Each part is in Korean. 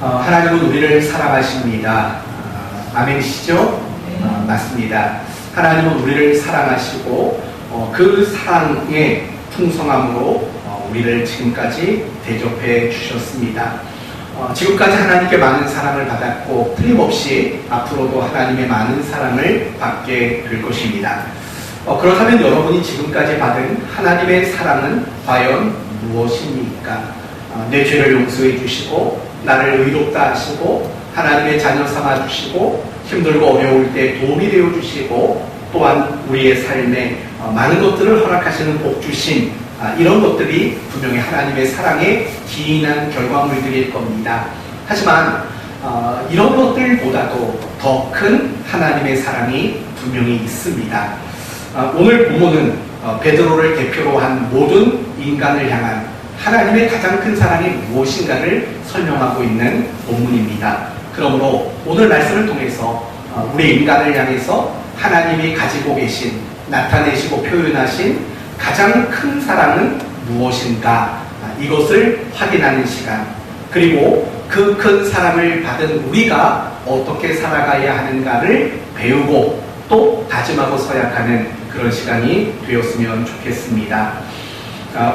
하나님은 우리를 사랑하십니다. 아멘이시죠? 맞습니다. 하나님은 우리를 사랑하시고 그 사랑의 풍성함으로 우리를 지금까지 대접해 주셨습니다. 지금까지 하나님께 많은 사랑을 받았고 틀림없이 앞으로도 하나님의 많은 사랑을 받게 될 것입니다. 그렇다면 여러분이 지금까지 받은 하나님의 사랑은 과연 무엇입니까? 내 죄를 용서해 주시고 나를 의롭다 하시고 하나님의 자녀 삼아 주시고 힘들고 어려울 때 도움이 되어 주시고 또한 우리의 삶에 많은 것들을 허락하시는 복 주신 이런 것들이 분명히 하나님의 사랑의 기인한 결과물들일 겁니다. 하지만 이런 것들보다도 더 큰 하나님의 사랑이 분명히 있습니다. 오늘 본문은 베드로를 대표로 한 모든 인간을 향한 하나님의 가장 큰 사랑이 무엇인가를 설명하고 있는 본문입니다. 그러므로 오늘 말씀을 통해서 우리 인간을 향해서 하나님이 가지고 계신, 나타내시고 표현하신 가장 큰 사랑은 무엇인가, 이것을 확인하는 시간, 그리고 그 큰 사랑을 받은 우리가 어떻게 살아가야 하는가를 배우고 또 다짐하고 서약하는 그런 시간이 되었으면 좋겠습니다.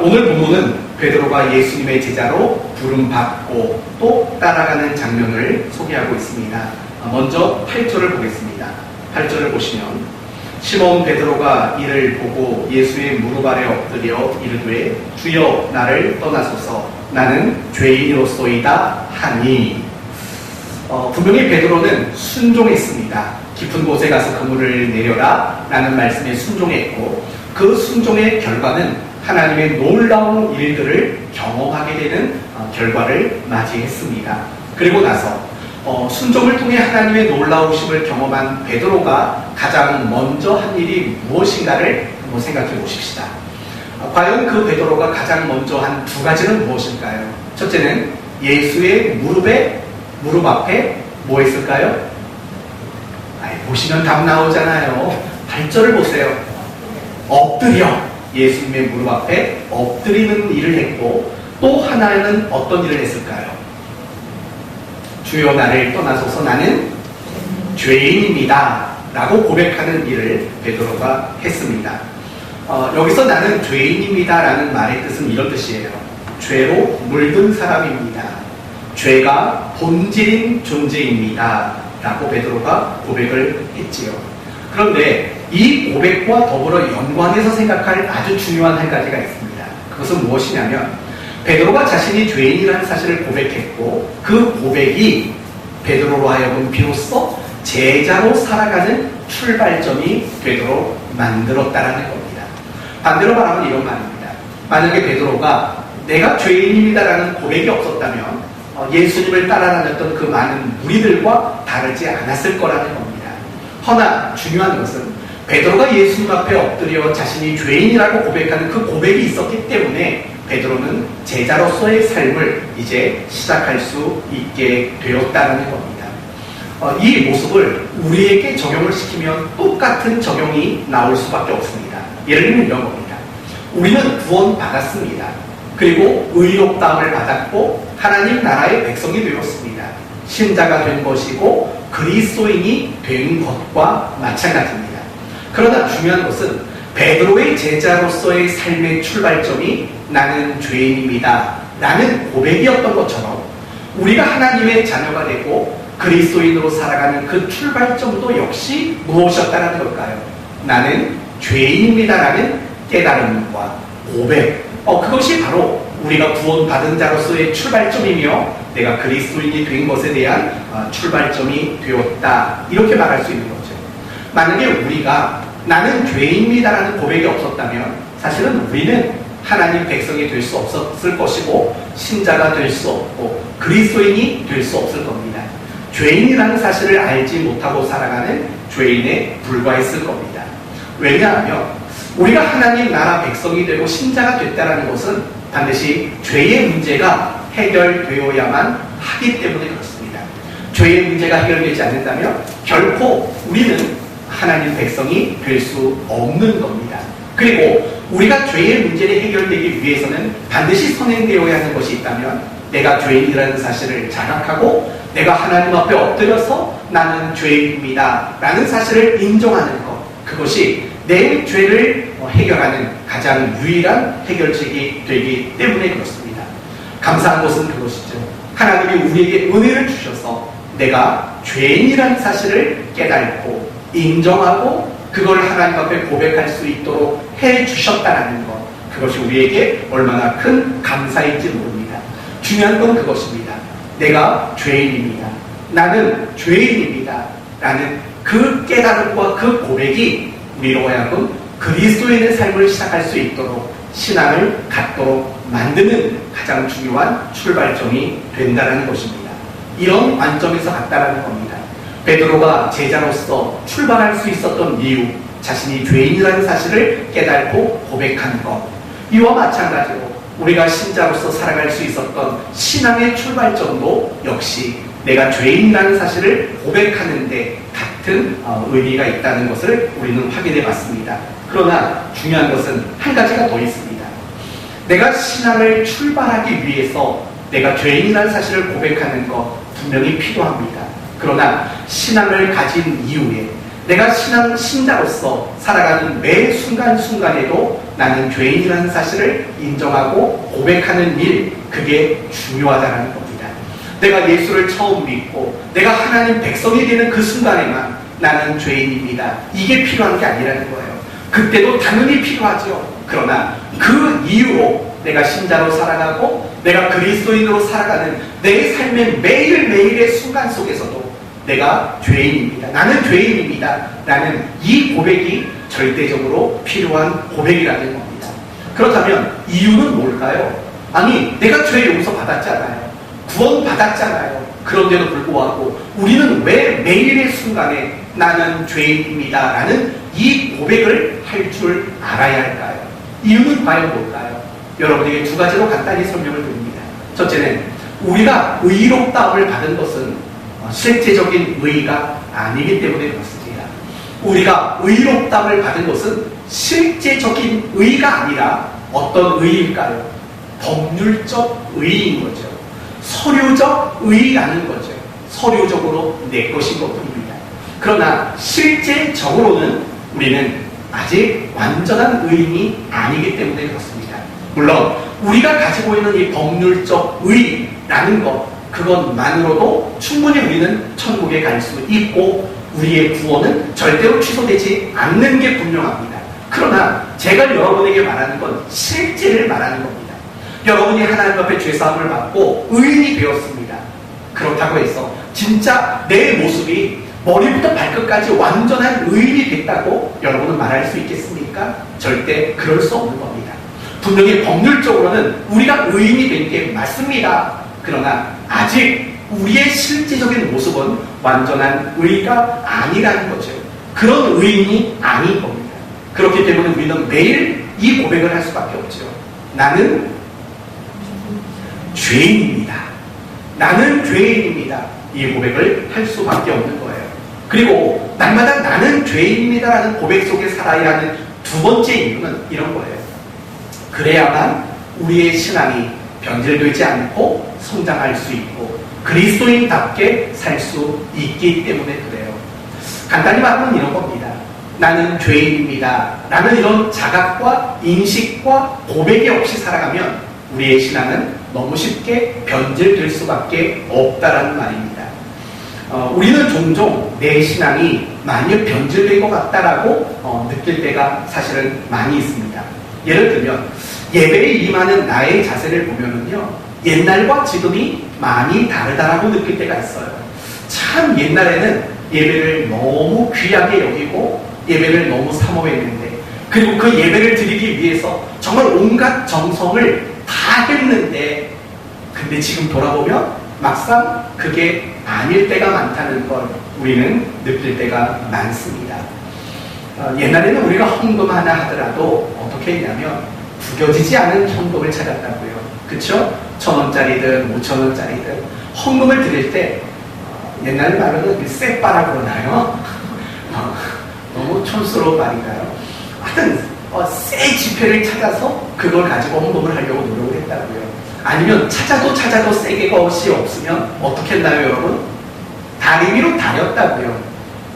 오늘 본문은 베드로가 예수님의 제자로 부름받고 또 따라가는 장면을 소개하고 있습니다. 먼저 8절을 보겠습니다. 8절을 보시면 시몬 베드로가 이를 보고 예수의 무릎 아래 엎드려 이르되 주여 나를 떠나소서 나는 죄인으로소이다 하니. 분명히 베드로는 순종했습니다. 깊은 곳에 가서 그물을 내려라 라는 말씀에 순종했고 그 순종의 결과는 하나님의 놀라운 일들을 경험하게 되는 결과를 맞이했습니다. 그리고 나서 순종을 통해 하나님의 놀라우심을 경험한 베드로가 가장 먼저 한 일이 무엇인가를 한번 생각해 보십시다. 과연 그 베드로가 가장 먼저 한 두 가지는 무엇일까요? 첫째는 예수의 무릎 앞에 뭐 했을까요? 보시면 답 나오잖아요. 8절을 보세요. 엎드려 예수님의 무릎 앞에 엎드리는 일을 했고 또 하나는 어떤 일을 했을까요? 주여 나를 떠나소서 나는 죄인입니다 라고 고백하는 일을 베드로가 했습니다. 여기서 나는 죄인입니다 라는 말의 뜻은 이런 뜻이에요. 죄로 물든 사람입니다. 죄가 본질인 존재입니다 라고 베드로가 고백을 했지요. 그런데 이 고백과 더불어 연관해서 생각할 아주 중요한 한 가지가 있습니다. 그것은 무엇이냐면 베드로가 자신이 죄인이라는 사실을 고백했고 그 고백이 베드로로 하여금 비로소 제자로 살아가는 출발점이 되도록 만들었다라는 겁니다. 반대로 말하면 이런 말입니다. 만약에 베드로가 내가 죄인입니다라는 고백이 없었다면 예수님을 따라다녔던 그 많은 무리들과 다르지 않았을 거라는 겁니다. 허나 중요한 것은 베드로가 예수님 앞에 엎드려 자신이 죄인이라고 고백하는 그 고백이 있었기 때문에 베드로는 제자로서의 삶을 이제 시작할 수 있게 되었다는 겁니다. 이 모습을 우리에게 적용을 시키면 똑같은 적용이 나올 수밖에 없습니다. 예를 들면 이런 겁니다. 우리는 구원받았습니다. 그리고 의롭다함을 받았고 하나님 나라의 백성이 되었습니다. 신자가 된 것이고 그리스도인이 된 것과 마찬가지입니다. 그러나 중요한 것은 베드로의 제자로서의 삶의 출발점이 나는 죄인입니다 라는 고백이었던 것처럼 우리가 하나님의 자녀가 되고 그리스도인으로 살아가는 그 출발점도 역시 무엇이었다는 걸까요? 나는 죄인입니다 라는 깨달음과 고백, 그것이 바로 우리가 구원받은 자로서의 출발점이며 내가 그리스도인이 된 것에 대한 출발점이 되었다, 이렇게 말할 수 있는 거죠. 만약에 우리가 나는 죄인입니다라는 고백이 없었다면 사실은 우리는 하나님 백성이 될 수 없었을 것이고 신자가 될 수 없고 그리스도인이 될 수 없을 겁니다. 죄인이라는 사실을 알지 못하고 살아가는 죄인에 불과했을 겁니다. 왜냐하면 우리가 하나님 나라 백성이 되고 신자가 됐다는 것은 반드시 죄의 문제가 해결되어야만 하기 때문에 그렇습니다. 죄의 문제가 해결되지 않는다면 결코 우리는 하나님 백성이 될 수 없는 겁니다. 그리고 우리가 죄의 문제를 해결되기 위해서는 반드시 선행되어야 하는 것이 있다면 내가 죄인이라는 사실을 자각하고 내가 하나님 앞에 엎드려서 나는 죄인입니다 라는 사실을 인정하는 것, 그것이 내 죄를 해결하는 가장 유일한 해결책이 되기 때문에 그렇습니다. 감사한 것은 그것이죠. 하나님이 우리에게 은혜를 주셔서 내가 죄인이라는 사실을 깨닫고 인정하고 그걸 하나님 앞에 고백할 수 있도록 해주셨다는 것, 그것이 우리에게 얼마나 큰 감사인지 모릅니다. 중요한 건 그것입니다. 내가 죄인입니다. 나는 죄인입니다. 라는 그 깨달음과 그 고백이 우리로 하여금 그리스도인의 삶을 시작할 수 있도록 신앙을 갖도록 만드는 가장 중요한 출발점이 된다는 것입니다. 이런 관점에서 갔다라는 겁니다. 베드로가 제자로서 출발할 수 있었던 이유, 자신이 죄인이라는 사실을 깨닫고 고백한 것, 이와 마찬가지로 우리가 신자로서 살아갈 수 있었던 신앙의 출발점도 역시 내가 죄인이라는 사실을 고백하는 데 같은 의미가 있다는 것을 우리는 확인해 봤습니다. 그러나 중요한 것은 한 가지가 더 있습니다. 내가 신앙을 출발하기 위해서 내가 죄인이라는 사실을 고백하는 것 분명히 필요합니다. 그러나 신앙을 가진 이후에 내가 신자로서 살아가는 매 순간순간에도 나는 죄인이라는 사실을 인정하고 고백하는 일, 그게 중요하다는 겁니다. 내가 예수를 처음 믿고 내가 하나님 백성이 되는 그 순간에만 나는 죄인입니다, 이게 필요한 게 아니라는 거예요. 그때도 당연히 필요하죠. 그러나 그 이후로 내가 신자로 살아가고 내가 그리스도인으로 살아가는 내 삶의 매일매일의 순간 속에서도 내가 죄인입니다, 나는 죄인입니다 라는 이 고백이 절대적으로 필요한 고백이라는 겁니다. 그렇다면 이유는 뭘까요? 아니, 내가 죄 용서 받았잖아요, 구원 받았잖아요. 그런데도 불구하고 우리는 왜 매일의 순간에 나는 죄인입니다 라는 이 고백을 할 줄 알아야 할까요? 이유는 과연 뭘까요? 여러분에게 두 가지로 간단히 설명을 드립니다. 첫째는 우리가 의롭다함을 받은 것은 실제적인 의의가 아니기 때문에 그렇습니다. 우리가 의롭다함을 받은 것은 실제적인 의의가 아니라 어떤 의의일까요? 법률적 의의인 거죠. 서류적 의의라는 거죠. 서류적으로 내 것인 것뿐입니다. 그러나 실제적으로는 우리는 아직 완전한 의인이 아니기 때문에 그렇습니다. 물론 우리가 가지고 있는 이 법률적 의의라는 것, 그것만으로도 충분히 우리는 천국에 갈 수 있고 우리의 구원은 절대로 취소되지 않는 게 분명합니다. 그러나 제가 여러분에게 말하는 건 실제를 말하는 겁니다. 여러분이 하나님 앞에 죄사함을 받고 의인이 되었습니다. 그렇다고 해서 진짜 내 모습이 머리부터 발끝까지 완전한 의인이 됐다고 여러분은 말할 수 있겠습니까? 절대 그럴 수 없는 겁니다. 분명히 법률적으로는 우리가 의인이 된 게 맞습니다. 그러나 아직 우리의 실제적인 모습은 완전한 의가 아니라는 거죠. 그런 의인이 아닌 겁니다. 그렇기 때문에 우리는 매일 이 고백을 할 수밖에 없죠. 나는 죄인입니다. 나는 죄인입니다. 이 고백을 할 수밖에 없는 거예요. 그리고 날마다 나는 죄인입니다라는 고백 속에 살아야 하는 두 번째 이유는 이런 거예요. 그래야만 우리의 신앙이 변질되지 않고 성장할 수 있고 그리스도인답게 살 수 있기 때문에 그래요. 간단히 말하면 이런 겁니다. 나는 죄인입니다 라는 이런 자각과 인식과 고백이 없이 살아가면 우리의 신앙은 너무 쉽게 변질될 수밖에 없다라는 말입니다. 우리는 종종 내 신앙이 많이 변질된 것 같다라고 느낄 때가 사실은 많이 있습니다. 예를 들면 예배에 임하는 나의 자세를 보면은요, 옛날과 지금이 많이 다르다라고 느낄 때가 있어요. 참 옛날에는 예배를 너무 귀하게 여기고 예배를 너무 사모했는데, 그리고 그 예배를 드리기 위해서 정말 온갖 정성을 다 했는데, 근데 지금 돌아보면 막상 그게 아닐 때가 많다는 걸 우리는 느낄 때가 많습니다. 옛날에는 우리가 헌금 하나 하더라도 어떻게 했냐면 구겨지지 않은 헌금을 찾았다고요. 그쵸? 1,000원짜리든 5,000원짜리든 헌금을 드릴 때 옛날 말로는 쎄빠라 그러나요? 너무 촌스러운 말인가요? 하여튼 새 지폐를 찾아서 그걸 가지고 헌금을 하려고 노력을 했다고요. 아니면 찾아도 세게 것이 없으면 어떻게 했나요, 여러분? 다리 위로 다렸다고요.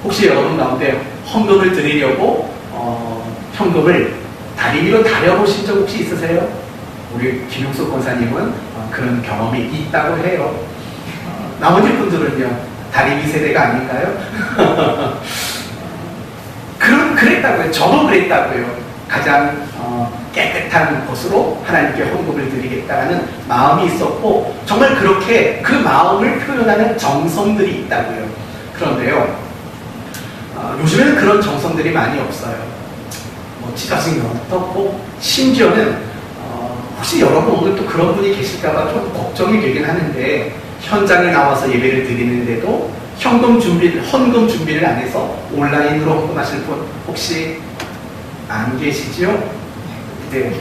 혹시 여러분 가운데 헌금을 드리려고 현금을 다리 위로 다려보신 적 혹시 있으세요? 우리 김용석 권사님은 그런 경험이 있다고 해요. 나머지 분들은요, 다리 위 세대가 아닌가요? 그랬다고요. 저도 그랬다고요. 가장 깨끗한 것으로 하나님께 헌금을 드리겠다라는 마음이 있었고, 정말 그렇게 그 마음을 표현하는 정성들이 있다고요. 그런데요, 요즘에는 그런 정성들이 많이 없어요. 찢어진 것도 없고, 심지어는 혹시 여러분 오늘 또 그런 분이 계실까봐 좀 걱정이 되긴 하는데, 현장에 나와서 예배를 드리는데도 헌금 준비를 안 해서 온라인으로 헌금하실 분 혹시 안 계시지요? 네.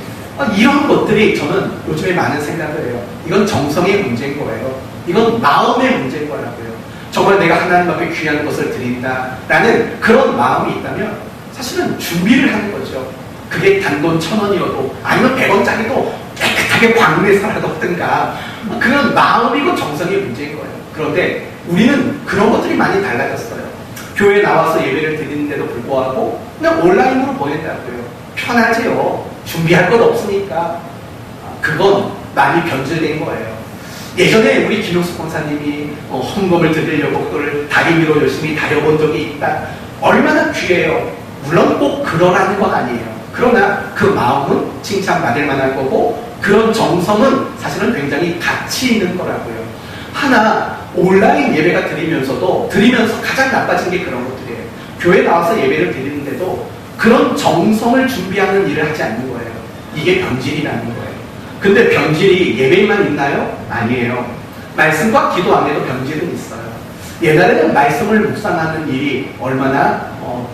이런 것들이 저는 요즘에 많은 생각을 해요. 이건 정성의 문제인 거예요. 이건 마음의 문제인 거라고요. 정말 내가 하나님 앞에 귀한 것을 드린다라는 그런 마음이 있다면 사실은 준비를 하는 거죠. 그게 단돈 1,000원이어도 아니면 100원짜리도 깨끗하게 광내서 하든가, 그런 마음이고 정성의 문제인 거예요. 그런데 우리는 그런 것들이 많이 달라졌어요. 교회에 나와서 예배를 드리는데도 불구하고 그냥 온라인으로 보낸다고요. 편하지요. 준비할 것 없으니까. 그건 많이 변질된 거예요. 예전에 우리 김용숙 권사님이 헌금을 드리려고 그걸 다리 위로 열심히 다려본 적이 있다. 얼마나 귀해요. 물론 꼭 그러라는 건 아니에요. 그러나 그 마음은 칭찬받을 만한 거고, 그런 정성은 사실은 굉장히 가치 있는 거라고요. 하나, 온라인 예배가 드리면서 가장 나빠진 게 그런 것들이에요. 교회 나와서 예배를 드리는데도 그런 정성을 준비하는 일을 하지 않는 거예요. 이게 변질이라는 거예요. 근데 변질이 예배에만 있나요? 아니에요. 말씀과 기도 안에도 변질은 있어요. 옛날에는 말씀을 묵상하는 일이 얼마나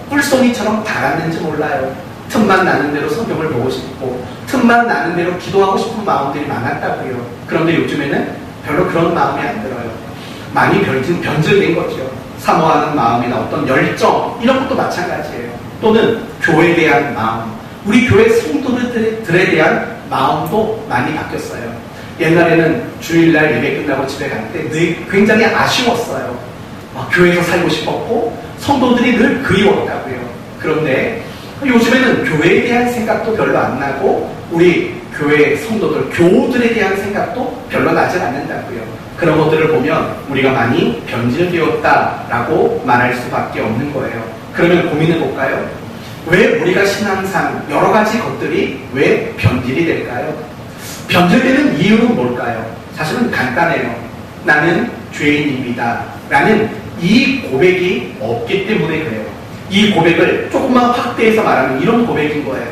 꿀송이처럼 달았는지 몰라요. 틈만 나는 대로 성경을 보고 싶고, 틈만 나는 대로 기도하고 싶은 마음들이 많았다고요. 그런데 요즘에는 별로 그런 마음이 안 들어요. 많이 변질된 거죠. 사모하는 마음이나 어떤 열정, 이런 것도 마찬가지예요. 또는 교회에 대한 마음, 우리 교회 성도들에 대한 마음도 많이 바뀌었어요. 옛날에는 주일날 예배 끝나고 집에 갈 때 늘 굉장히 아쉬웠어요. 교회에서 살고 싶었고 성도들이 늘 그리웠다고요. 그런데 요즘에는 교회에 대한 생각도 별로 안 나고, 우리 교회 성도들, 교우들에 대한 생각도 별로 나지 않는다고요. 그런 것들을 보면 우리가 많이 변질되었다라고 말할 수밖에 없는 거예요. 그러면 고민해 볼까요? 왜 우리가 신앙상 여러 가지 것들이 왜 변질이 될까요? 변질되는 이유는 뭘까요? 사실은 간단해요. 나는 죄인입니다 라는 이 고백이 없기 때문에 그래요. 이 고백을 조금만 확대해서 말하면 이런 고백인 거예요.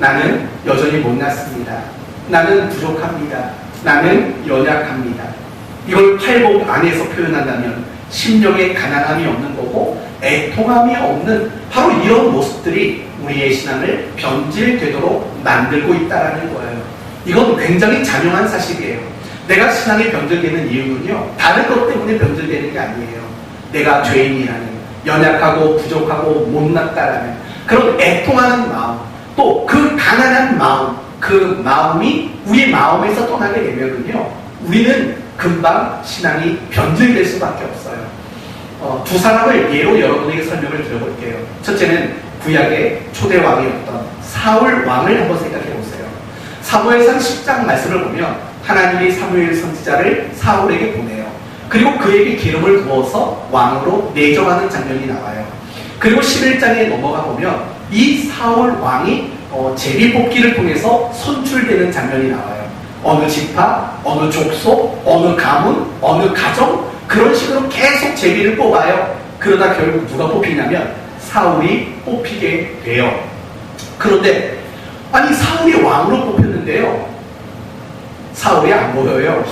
나는 여전히 못났습니다. 나는 부족합니다. 나는 연약합니다. 이걸 팔복 안에서 표현한다면 심령에 가난함이 없는 거고 애통함이 없는 바로 이런 모습들이 우리의 신앙을 변질되도록 만들고 있다는 거예요. 이건 굉장히 잔인한 사실이에요. 내가 신앙이 변질되는 이유는요, 다른 것 때문에 변질되는 게 아니에요. 내가 죄인이라는, 연약하고 부족하고 못났다라는 그런 애통하는 마음, 또 그 가난한 마음, 그 마음이 우리 마음에서 떠나게 되면은요, 우리는 금방 신앙이 변질될 수밖에 없어요. 두 사람을 예로 여러분에게 설명을 드려볼게요. 첫째는 구약의 초대 왕이었던 사울 왕을 한번 생각해 보세요. 사무엘상 10장 말씀을 보면 하나님이 사무엘 선지자를 사울에게 보내요. 그리고 그에게 기름을 부어서 왕으로 내정하는 장면이 나와요. 그리고 11장에 넘어가 보면 이 사울 왕이 제비뽑기를 통해서 선출되는 장면이 나와요. 어느 지파, 어느 족속, 어느 가문, 어느 가정, 그런 식으로 계속 제비를 뽑아요. 그러다 결국 누가 뽑히냐면 사울이 뽑히게 돼요. 그런데 아니 사울이 왕으로 뽑혔는데요, 사울이 안 보여요.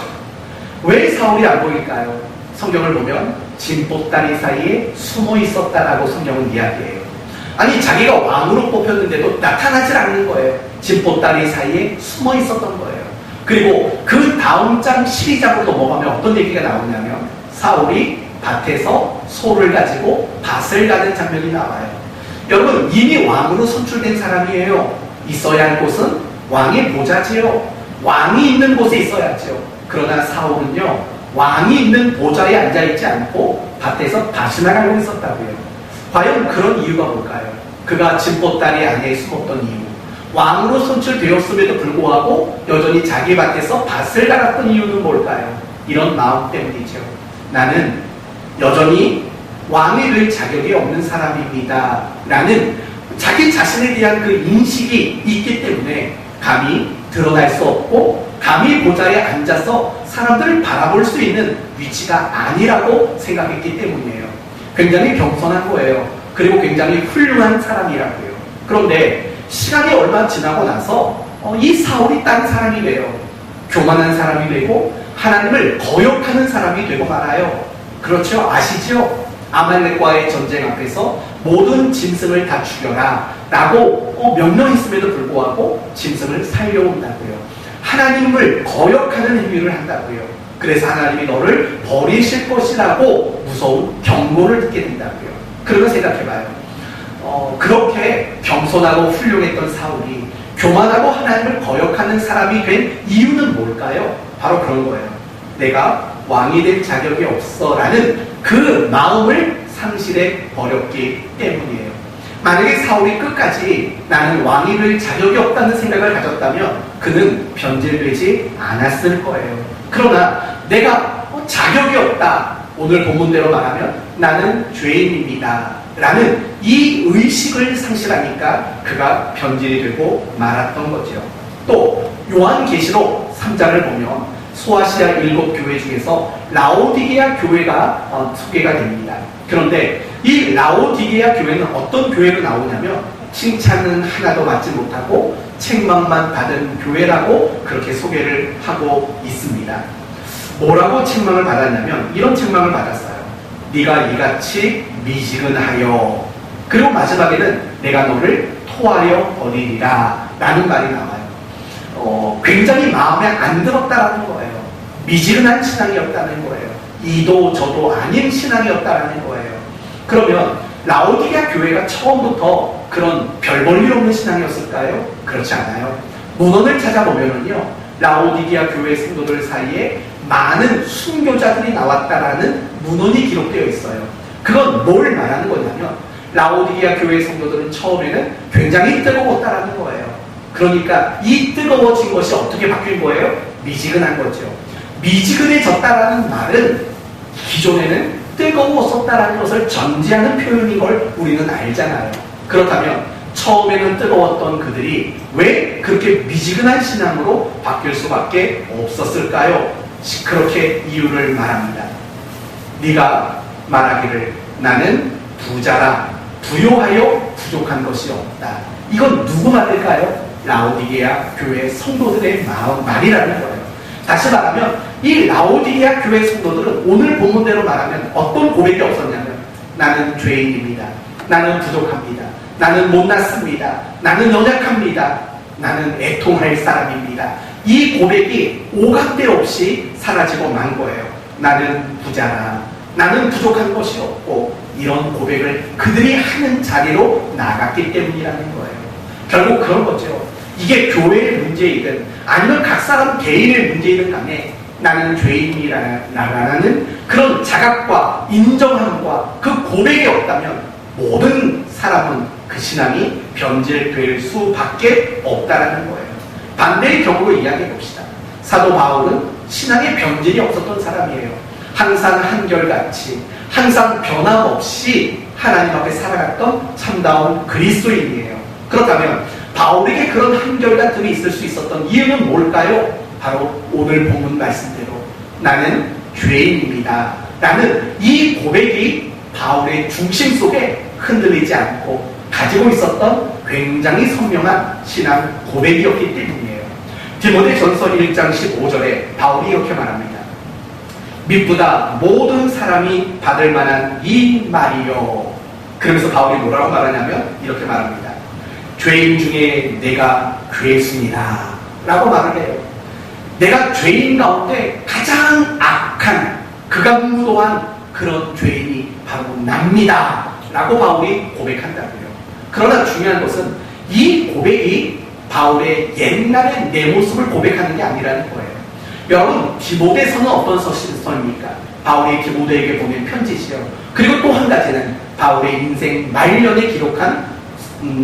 왜 사울이 안 보일까요? 성경을 보면 진보다리 사이에 숨어 있었다라고 성경은 이야기해요. 아니 자기가 왕으로 뽑혔는데도 나타나질 않는 거예요. 진보다리 사이에 숨어 있었던 거예요. 그리고 그 다음 장 12장으로 넘어가면 어떤 얘기가 나오냐면 사울이 밭에서 소를 가지고 밭을 가는 장면이 나와요. 여러분, 이미 왕으로 선출된 사람이에요. 있어야 할 곳은 왕의 보좌지요. 왕이 있는 곳에 있어야죠. 그러나 사울은요, 왕이 있는 보좌에 앉아있지 않고 밭에서 밭이나 갈고 있었다고요. 과연 그런 이유가 뭘까요? 그가 진보다리 안에 숨었던 이유, 왕으로 선출되었음에도 불구하고 여전히 자기 밭에서 밭을 갈았던 이유는 뭘까요? 이런 마음 때문이죠. 나는 여전히 왕이 될 자격이 없는 사람입니다 라는 자기 자신에 대한 그 인식이 있기 때문에 감히 드러날 수 없고 감히 보좌에 앉아서 사람들을 바라볼 수 있는 위치가 아니라고 생각했기 때문이에요. 굉장히 겸손한 거예요. 그리고 굉장히 훌륭한 사람이라고요. 그런데 시간이 얼마 지나고 나서 이 사울이 딴 사람이 돼요. 교만한 사람이 되고 하나님을 거역하는 사람이 되고 말아요. 그렇죠? 아시죠? 아말렉과의 전쟁 앞에서 모든 짐승을 다 죽여라 라고 명령했음에도 불구하고 짐승을 살려온다고요. 하나님을 거역하는 행위를 한다고요. 그래서 하나님이 너를 버리실 것이라고 무서운 경고를 듣게 된다고요. 그러면 생각해봐요. 그렇게 겸손하고 훌륭했던 사울이 교만하고 하나님을 거역하는 사람이 된 이유는 뭘까요? 바로 그런 거예요. 내가 왕이 될 자격이 없어 라는 그 마음을 상실해 버렸기 때문이에요. 만약에 사울이 끝까지 나는 왕이 될 자격이 없다는 생각을 가졌다면 그는 변질되지 않았을 거예요. 그러나 내가 자격이 없다, 오늘 본문대로 말하면 나는 죄인입니다 라는 이 의식을 상실하니까 그가 변질이 되고 말았던 거죠. 또 요한계시록 3장을 보면 소아시아 7교회 중에서 라오디게아 교회가 소개가 됩니다. 그런데 이 라오디게아 교회는 어떤 교회로 나오냐면 칭찬은 하나도 받지 못하고 책망만 받은 교회라고 그렇게 소개를 하고 있습니다. 뭐라고 책망을 받았냐면 이런 책망을 받았어요. 네가 이같이 미지근하여, 그리고 마지막에는 내가 너를 토하여 버리리라 라는 말이 나와요. 굉장히 마음에 안 들었다라는 거예요. 미지근한 신앙이었다는 거예요. 이도 저도 아닌 신앙이었다라는 거예요. 그러면 라오디게아 교회가 처음부터 그런 별 볼 일 없는 신앙이었을까요? 그렇지 않아요. 문헌을 찾아보면요, 라오디게아 교회 성도들 사이에 많은 순교자들이 나왔다라는 문헌이 기록되어 있어요. 그건 뭘 말하는 거냐면 라오디게아 교회 성도들은 처음에는 굉장히 뜨거웠다라는 거예요. 그러니까 이 뜨거워진 것이 어떻게 바뀐 거예요? 미지근한 거죠. 미지근해졌다라는 말은 기존에는 뜨거웠었다라는 것을 전제하는 표현인 걸 우리는 알잖아요. 그렇다면 처음에는 뜨거웠던 그들이 왜 그렇게 미지근한 신앙으로 바뀔 수밖에 없었을까요? 그렇게 이유를 말합니다. 네가 말하기를 나는 부자라 부요하여 부족한 것이 없다. 이건 누구 말일까요? 라오디게아 교회 성도들의 말이라는 거예요. 다시 말하면 이 라오디게아 교회 성도들은 오늘 본문대로 말하면 어떤 고백이 없었냐면 나는 죄인입니다. 나는 부족합니다. 나는 못났습니다. 나는 연약합니다. 나는 애통할 사람입니다. 이 고백이 오감대 없이 사라지고 만 거예요. 나는 부자라, 나는 부족한 것이 없고, 이런 고백을 그들이 하는 자리로 나갔기 때문이라는 거예요. 결국 그런 거죠. 이게 교회의 문제이든 아니면 각 사람 개인의 문제이든 간에 나는 죄인이라는 그런 자각과 인정함과 그 고백이 없다면 모든 사람은 그 신앙이 변질될 수밖에 없다라는 거예요. 반대의 경우로 이야기해 봅시다. 사도 바울은 신앙에 변질이 없었던 사람이에요. 항상 한결같이, 항상 변함없이 하나님 앞에 살아갔던 참다운 그리스도인이에요. 그렇다면 바울에게 그런 한결같음이 있을 수 있었던 이유는 뭘까요? 바로 오늘 본문 말씀대로 나는 죄인입니다 라는 이 고백이 바울의 중심 속에 흔들리지 않고 가지고 있었던 굉장히 선명한 신앙 고백이었기 때문이에요. 디모데전서 1장 15절에 바울이 이렇게 말합니다. 미쁘다 모든 사람이 받을 만한 이 말이요. 그러면서 바울이 뭐라고 말하냐면 이렇게 말합니다. 죄인 중에 내가 괴수니다 라고 말을 해요. 내가 죄인 가운데 가장 악한 극악무도한 그런 죄인이 바로 납니다 라고 바울이 고백한다고요. 그러나 중요한 것은 이 고백이 바울의 옛날의 내 모습을 고백하는 게 아니라는 거예요. 여러분, 디모데서는 어떤 서입니까? 바울이 디모데에게 보낸 편지지요. 그리고 또 한 가지는 바울의 인생 말년에 기록한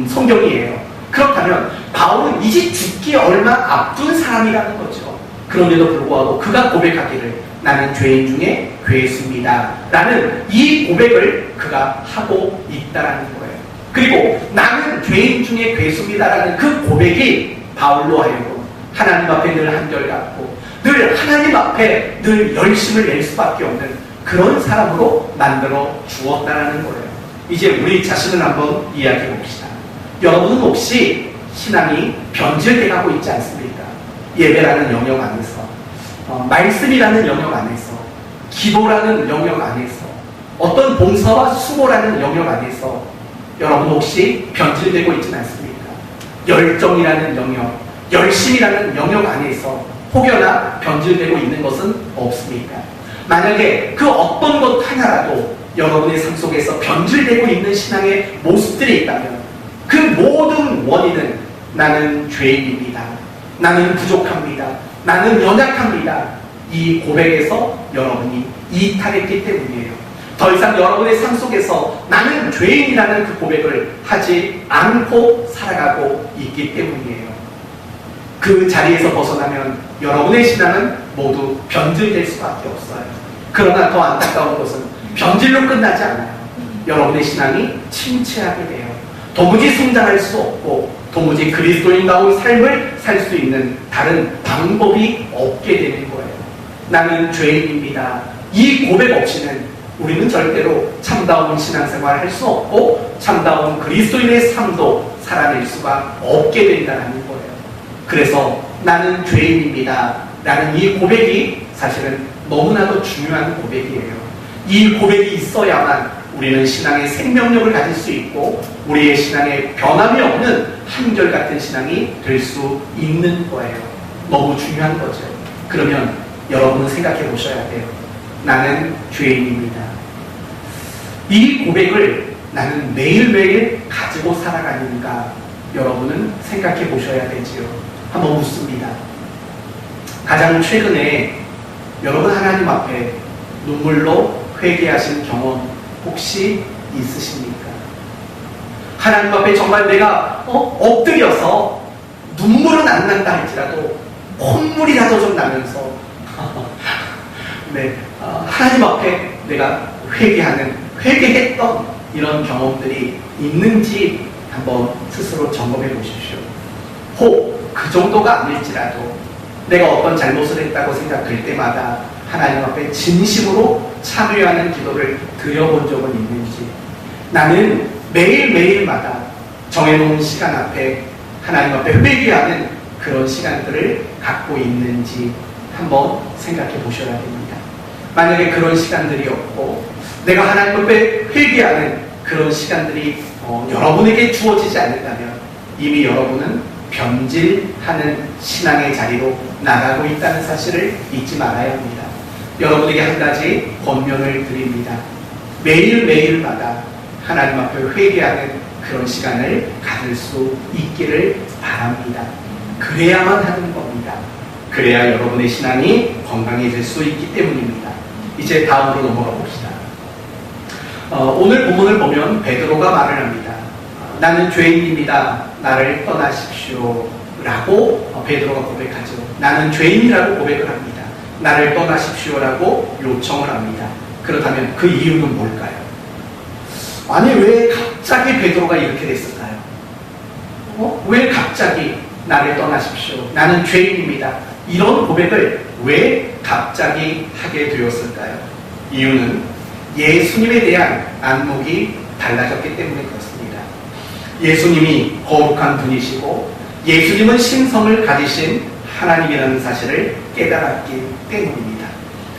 성경이에요. 그렇다면 바울은 이제 죽기 얼마 앞둔 사람이라는 거죠. 그런데도 불구하고 그가 고백하기를 나는 죄인 중에 괴수입니다 라는 이 고백을 그가 하고 있다라는 거예요. 그리고 나는 죄인 중에 괴수입니다 라는 그 고백이 바울로 하여금 하나님 앞에 늘 한결같고 늘 하나님 앞에 늘 열심을 낼 수밖에 없는 그런 사람으로 만들어 주었다라는 거예요. 이제 우리 자신을 한번 이야기해 봅시다. 여러분은 혹시 신앙이 변질돼 가고 있지 않습니까? 예배라는 영역 안에서, 말씀이라는 영역 안에서, 기도라는 영역 안에서, 어떤 봉사와 수고라는 영역 안에서 여러분 혹시 변질되고 있지는 않습니까? 열정이라는 영역, 열심이라는 영역 안에서 혹여나 변질되고 있는 것은 없습니까? 만약에 그 어떤 것 하나라도 여러분의 삶 속에서 변질되고 있는 신앙의 모습들이 있다면 그 모든 원인은 나는 죄인입니다. 나는 부족합니다. 나는 연약합니다. 이 고백에서 여러분이 이탈했기 때문이에요. 더 이상 여러분의 삶 속에서 나는 죄인이라는 그 고백을 하지 않고 살아가고 있기 때문이에요. 그 자리에서 벗어나면 여러분의 신앙은 모두 변질될 수밖에 없어요. 그러나 더 안타까운 것은 변질로 끝나지 않아요. 여러분의 신앙이 침체하게 돼요. 도무지 성장할 수 없고 도무지 그리스도인다운 삶을 살 수 있는 다른 방법이 없게 되는 거예요. 나는 죄인입니다. 이 고백 없이는 우리는 절대로 참다운 신앙생활을 할 수 없고 참다운 그리스도인의 삶도 살아낼 수가 없게 된다는 거예요. 그래서 나는 죄인입니다 라는 이 고백이 사실은 너무나도 중요한 고백이에요. 이 고백이 있어야만 우리는 신앙의 생명력을 가질 수 있고 우리의 신앙에 변함이 없는 한결같은 신앙이 될 수 있는 거예요. 너무 중요한 거죠. 그러면 여러분은 생각해 보셔야 돼요. 나는 죄인입니다. 이 고백을 나는 매일매일 가지고 살아가는가 여러분은 생각해 보셔야 되지요. 한번 묻습니다. 가장 최근에 여러분 하나님 앞에 눈물로 회개하신 경험 혹시 있으십니까? 하나님 앞에 정말 내가 엎드려서 눈물은 안 난다 할지라도 콧물이라도 좀 나면서 네, 하나님 앞에 내가 회개했던 이런 경험들이 있는지 한번 스스로 점검해 보십시오. 혹 그 정도가 아닐지라도 내가 어떤 잘못을 했다고 생각할 때마다 하나님 앞에 진심으로 참여하는 기도를 드려본 적은 있는지, 나는 매일매일마다 정해놓은 시간 앞에 하나님 앞에 회개하는 그런 시간들을 갖고 있는지 한번 생각해 보셔야 됩니다. 만약에 그런 시간들이 없고 내가 하나님 앞에 회개하는 그런 시간들이 여러분에게 주어지지 않는다면 이미 여러분은 변질하는 신앙의 자리로 나가고 있다는 사실을 잊지 말아야 합니다. 여러분에게 한 가지 권면을 드립니다. 매일매일마다 하나님 앞에 회개하는 그런 시간을 가질 수 있기를 바랍니다. 그래야만 하는 겁니다. 그래야 여러분의 신앙이 건강해질 수 있기 때문입니다. 이제 다음으로 넘어가 봅시다. 오늘 본문을 보면 베드로가 말을 합니다. 나는 죄인입니다. 나를 떠나십시오 라고 베드로가 고백하죠. 나는 죄인이라고 고백을 합니다. 나를 떠나십시오 라고 요청을 합니다. 그렇다면 그 이유는 뭘까요? 아니 왜 갑자기 베드로가 이렇게 됐을까요? 왜 갑자기 나를 떠나십시오, 나는 죄인입니다, 이런 고백을 왜 갑자기 하게 되었을까요? 이유는 예수님에 대한 안목이 달라졌기 때문에 그렇습니다. 예수님이 거룩한 분이시고 예수님은 신성을 가지신 하나님이라는 사실을 깨달았기 때문입니다.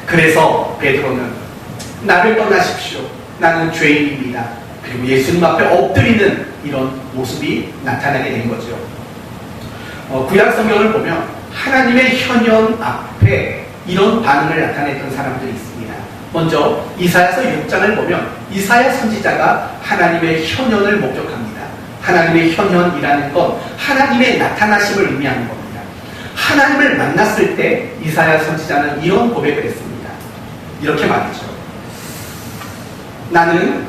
그래서 베드로는 나를 떠나십시오, 나는 죄인입니다, 그리고 예수님 앞에 엎드리는 이런 모습이 나타나게 된 거죠. 구약 성경을 보면 하나님의 현현 앞에 이런 반응을 나타냈던 사람들이 있습니다. 먼저 이사야서 6장을 보면 이사야 선지자가 하나님의 현현을 목격합니다. 하나님의 현현이라는 건 하나님의 나타나심을 의미하는 겁니다. 하나님을 만났을 때 이사야 선지자는 이런 고백을 했습니다. 이렇게 말이죠. 나는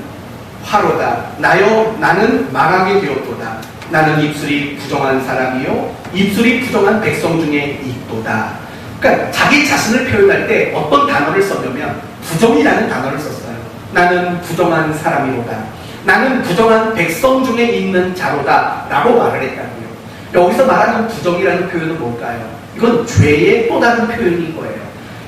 화로다. 나는 망하게 되었도다. 나는 입술이 부정한 사람이요 입술이 부정한 백성 중에 있도다. 그러니까 자기 자신을 표현할 때 어떤 단어를 썼냐면 부정이라는 단어를 썼어요. 나는 부정한 사람이로다. 나는 부정한 백성 중에 있는 자로다 라고 말을 했다고요. 여기서 말하는 부정이라는 표현은 뭘까요? 이건 죄의 또 다른 표현인 거예요.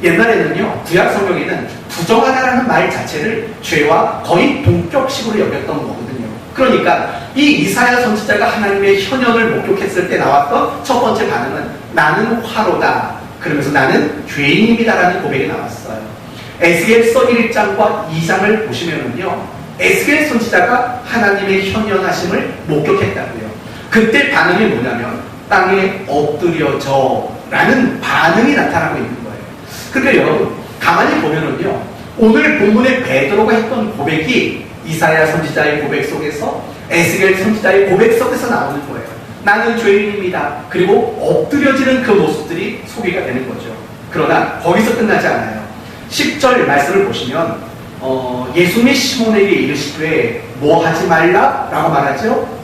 옛날에는요, 구약 성경에는 부정하다라는 말 자체를 죄와 거의 동격식으로 여겼던 거거든요. 그러니까 이 이사야 선지자가 하나님의 현현을 목격했을 때 나왔던 첫 번째 반응은 나는 화로다. 그러면서 나는 죄인입니다라는 고백이 나왔어요. 에스겔서 1장과 2장을 보시면은요, 에스겔 선지자가 하나님의 현현하심을 목격했다고요. 그때 반응이 뭐냐면 땅에 엎드려져 라는 반응이 나타나고 있는 거예요. 근데 여러분 가만히 보면은요, 오늘 본문의 베드로가 했던 고백이 이사야 선지자의 고백 속에서 에스겔 선지자의 고백 속에서 나오는 거예요. 나는 죄인입니다. 그리고 엎드려지는 그 모습들이 소개가 되는 거죠. 그러나 거기서 끝나지 않아요. 10절 말씀을 보시면 예수님이 시몬에게 이르시되 뭐 하지 말라? 라고 말하죠.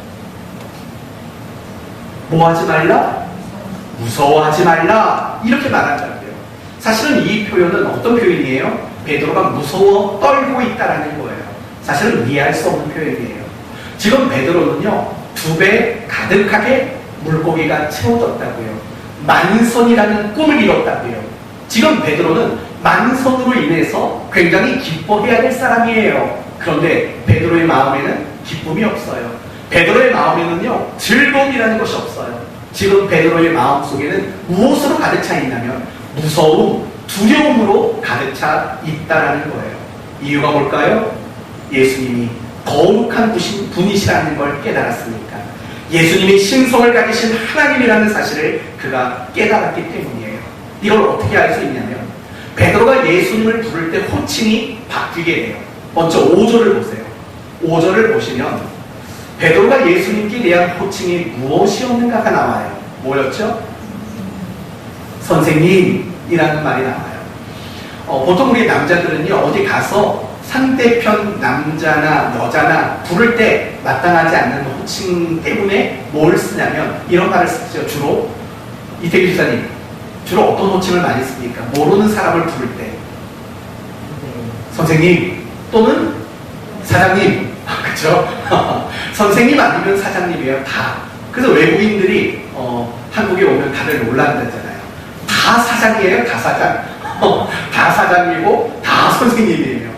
뭐 하지 말라? 무서워하지 말라. 이렇게 말한다고요. 사실은 이 표현은 어떤 표현이에요? 베드로가 무서워 떨고 있다라는 거예요. 사실은 이해할 수 없는 표현이에요. 지금 베드로는요, 2배 가득하게 물고기가 채워졌다고요. 만선이라는 꿈을 이뤘다고요. 지금 베드로는 만선으로 인해서 굉장히 기뻐해야 될 사람이에요. 그런데 베드로의 마음에는 기쁨이 없어요. 베드로의 마음에는요, 즐거움이라는 것이 없어요. 지금 베드로의 마음 속에는 무엇으로 가득 차 있냐면 무서움, 두려움으로 가득 차 있다라는 거예요. 이유가 뭘까요? 예수님이 거룩한 분이시라는 걸 깨달았으니까. 예수님이 신성을 가지신 하나님이라는 사실을 그가 깨달았기 때문이에요. 이걸 어떻게 알 수 있냐면 베드로가 예수님을 부를 때 호칭이 바뀌게 돼요. 먼저 5절을 보세요. 5절을 보시면 베드로가 예수님께 대한 호칭이 무엇이었는가가 나와요. 뭐였죠? 선생님이라는 말이 나와요. 보통 우리 남자들은요, 어디 가서 상대편 남자나 여자나 부를 때 마땅하지 않는 호칭 때문에 뭘 쓰냐면 이런 말을 쓰죠. 주로 이태규 지사님, 주로 어떤 호칭을 많이 씁니까? 모르는 사람을 부를 때 선생님 또는 사장님. 그렇죠? 선생님 아니면 사장님이에요. 다. 그래서 외국인들이 한국에 오면 다들 놀란다잖아요. 다 사장이에요. 다 사장. 다 사장이고 다 선생님이에요.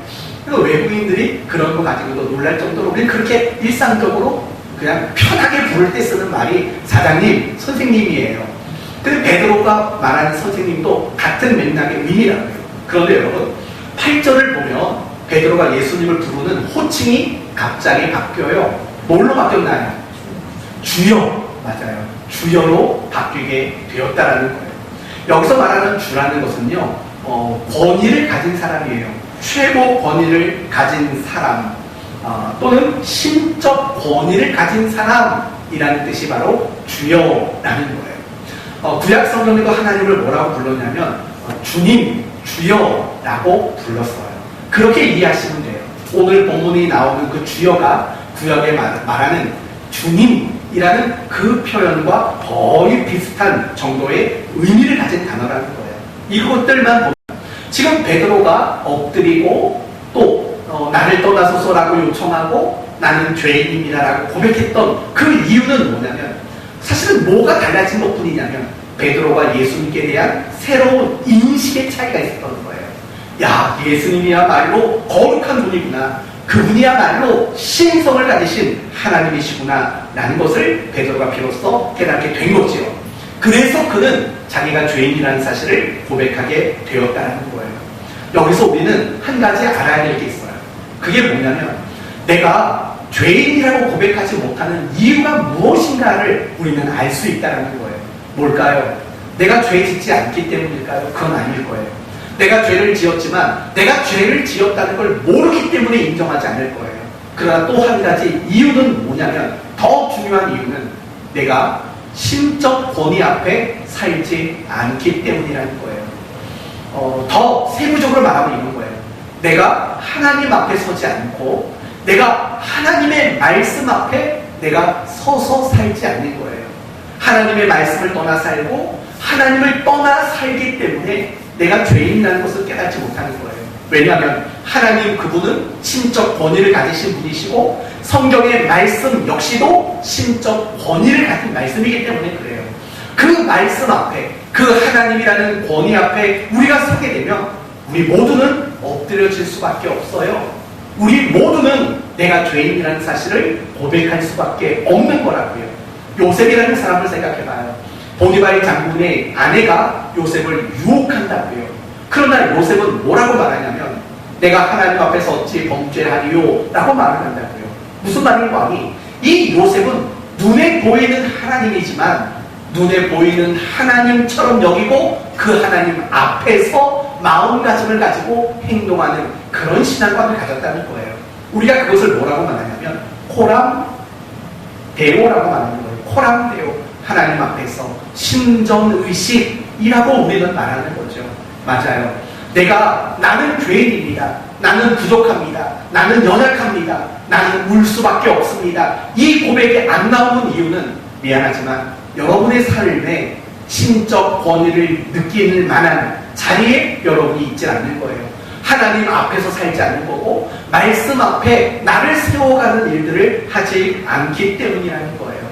그래서 외국인들이 그런 거 가지고도 놀랄 정도로 우리는 그렇게 일상적으로 그냥 편하게 부를 때 쓰는 말이 사장님, 선생님이에요. 근데 베드로가 말하는 선생님도 같은 맥락의 의미라고요. 그런데 여러분 8절을 보면 베드로가 예수님을 부르는 호칭이 갑자기 바뀌어요. 뭘로 바뀌었나요? 주여. 맞아요. 주여로 바뀌게 되었다라는 거예요. 여기서 말하는 주라는 것은요, 권위를 가진 사람이에요. 최고 권위를 가진 사람, 또는 신적 권위를 가진 사람이라는 뜻이 바로 주여라는 거예요. 구약 성경에도 하나님을 뭐라고 불렀냐면 주님, 주여라고 불렀어요. 그렇게 이해하시면 돼요. 오늘 본문이 나오는 그 주여가 구약에 말하는 주님이라는 그 표현과 거의 비슷한 정도의 의미를 가진 단어라는 거예요. 이것들만 보면 지금 베드로가 엎드리고 또 나를 떠나소서라고 요청하고 나는 죄인입니다라고 고백했던 그 이유는 뭐냐면 사실은 뭐가 달라진 것뿐이냐면 베드로가 예수님께 대한 새로운 인식의 차이가 있었던 거예요. 야, 예수님이야말로 거룩한 분이구나. 그분이야말로 신성을 가지신 하나님이시구나 라는 것을 베드로가 비로소 깨닫게 된 거지요. 그래서 그는 자기가 죄인이라는 사실을 고백하게 되었다는 거예요. 여기서 우리는 한 가지 알아야 될 게 있어요. 그게 뭐냐면 내가 죄인이라고 고백하지 못하는 이유가 무엇인가를 우리는 알 수 있다는 거예요. 뭘까요? 내가 죄 짓지 않기 때문일까요? 그건 아닐 거예요. 내가 죄를 지었지만 내가 죄를 지었다는 걸 모르기 때문에 인정하지 않을 거예요. 그러나 또 한 가지 이유는 뭐냐면 더 더 중요한 이유는 내가 신적 권위 앞에 살지 않기 때문이라는 거예요. 더 세부적으로 말하면 이런 거예요. 내가 하나님 앞에 서지 않고 내가 하나님의 말씀 앞에 내가 서서 살지 않는 거예요. 하나님의 말씀을 떠나 살고 하나님을 떠나 살기 때문에 내가 죄인이라는 것을 깨닫지 못하는 거예요. 왜냐하면 하나님 그분은 신적 권위를 가지신 분이시고 성경의 말씀 역시도 신적 권위를 가진 말씀이기 때문에 그래요. 그 말씀 앞에, 그 하나님이라는 권위 앞에 우리가 서게 되면 우리 모두는 엎드려질 수밖에 없어요. 우리 모두는 내가 죄인이라는 사실을 고백할 수밖에 없는 거라고요. 요셉이라는 사람을 생각해봐요. 보디발의 장군의 아내가 요셉을 유혹한다고요. 그러나 요셉은 뭐라고 말하냐면 내가 하나님 앞에서 어찌 범죄하리요 라고 말을 한다고요. 무슨 말인고 하니 이 요셉은 눈에 보이는 하나님이지만 눈에 보이는 하나님처럼 여기고 그 하나님 앞에서 마음가짐을 가지고 행동하는 그런 신앙관을 가졌다는 거예요. 우리가 그것을 뭐라고 말하냐면 코람데오라고 말하는 거예요. 코람데오, 하나님 앞에서 신정의식이라고 우리는 말하는 거죠. 맞아요. 나는 죄인입니다. 나는 부족합니다. 나는 연약합니다. 나는 울 수밖에 없습니다. 이 고백이 안 나오는 이유는 미안하지만 여러분의 삶에 신적 권위를 느끼는 만한 자리에 여러분이 있지 않는 거예요. 하나님 앞에서 살지 않는 거고 말씀 앞에 나를 세워가는 일들을 하지 않기 때문이라는 거예요.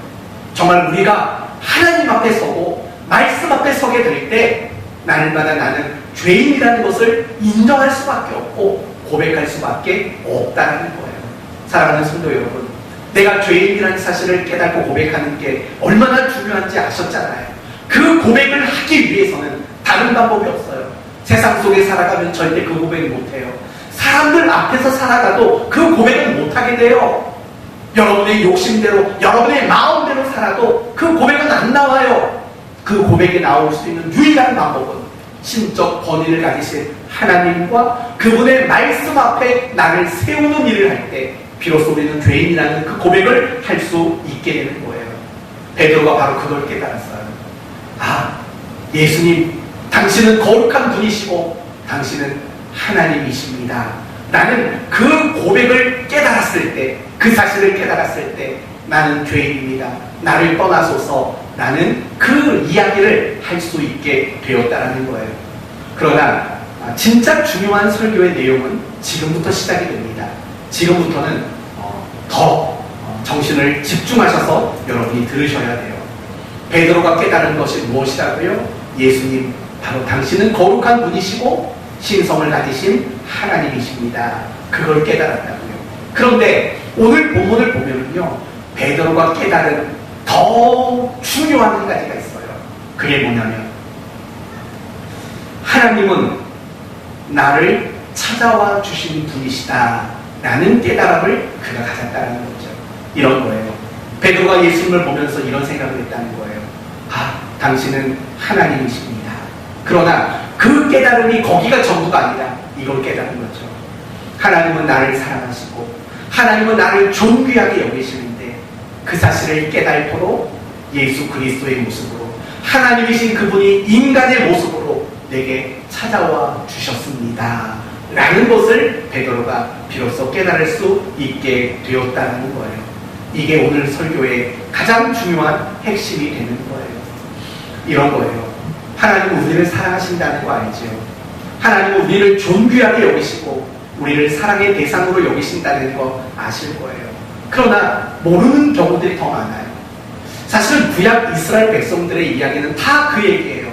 정말 우리가 하나님 앞에 서고 말씀 앞에 서게 될 때 날마다 나는 죄인이라는 것을 인정할 수밖에 없고 고백할 수밖에 없다는 거예요. 사랑하는 성도 여러분, 내가 죄인이라는 사실을 깨닫고 고백하는 게 얼마나 중요한지 아셨잖아요. 그 고백을 하기 위해서는 다른 방법이 없어요. 세상 속에 살아가면 절대 그 고백을 못해요. 사람들 앞에서 살아가도 그 고백은 못하게 돼요. 여러분의 욕심대로, 여러분의 마음대로 살아도 그 고백은 안 나와요. 그 고백이 나올 수 있는 유일한 방법은 신적 권위를 가지신 하나님과 그분의 말씀 앞에 나를 세우는 일을 할 때 비로소 우리는 죄인이라는 그 고백을 할 수 있게 되는 거예요. 베드로가 바로 그걸 깨달았어요. 아, 예수님, 당신은 거룩한 분이시고 당신은 하나님이십니다. 나는 그 고백을 깨달았을 때, 그 사실을 깨달았을 때 나는 죄인입니다. 나를 떠나소서. 나는 그 이야기를 할 수 있게 되었다는 거예요. 그러나 진짜 중요한 설교의 내용은 지금부터 시작이 됩니다. 지금부터는 더 정신을 집중하셔서 여러분이 들으셔야 돼요. 베드로가 깨달은 것이 무엇이라고요? 예수님, 바로 당신은 거룩한 분이시고 신성을 가지신 하나님이십니다. 그걸 깨달았다고요. 그런데 오늘 본문을 보면은요, 베드로가 깨달은 더 중요한 한 가지가 있어요. 그게 뭐냐면 하나님은 나를 찾아와 주신 분이시다 라는 깨달음을 그가 가졌다는 거죠. 이런 거예요. 베드로가 예수님을 보면서 이런 생각을 했다는 거예요. 아, 당신은 하나님이십니다. 그러나 그 깨달음이 거기가 전부가 아니라 이걸 깨달은 거죠. 하나님은 나를 사랑하시고 하나님은 나를 존귀하게 여기시는데 그 사실을 깨달도록 예수 그리스도의 모습으로 하나님이신 그분이 인간의 모습으로 내게 찾아와 주셨습니다 라는 것을 베드로가 비로소 깨달을 수 있게 되었다는 거예요. 이게 오늘 설교의 가장 중요한 핵심이 되는 거예요. 이런 거예요. 하나님은 우리를 사랑하신다는 거 알죠? 하나님은 우리를 존귀하게 여기시고 우리를 사랑의 대상으로 여기신다는 거 아실 거예요. 그러나 모르는 경우들이 더 많아요. 사실은 구약 이스라엘 백성들의 이야기는 다 그 얘기예요.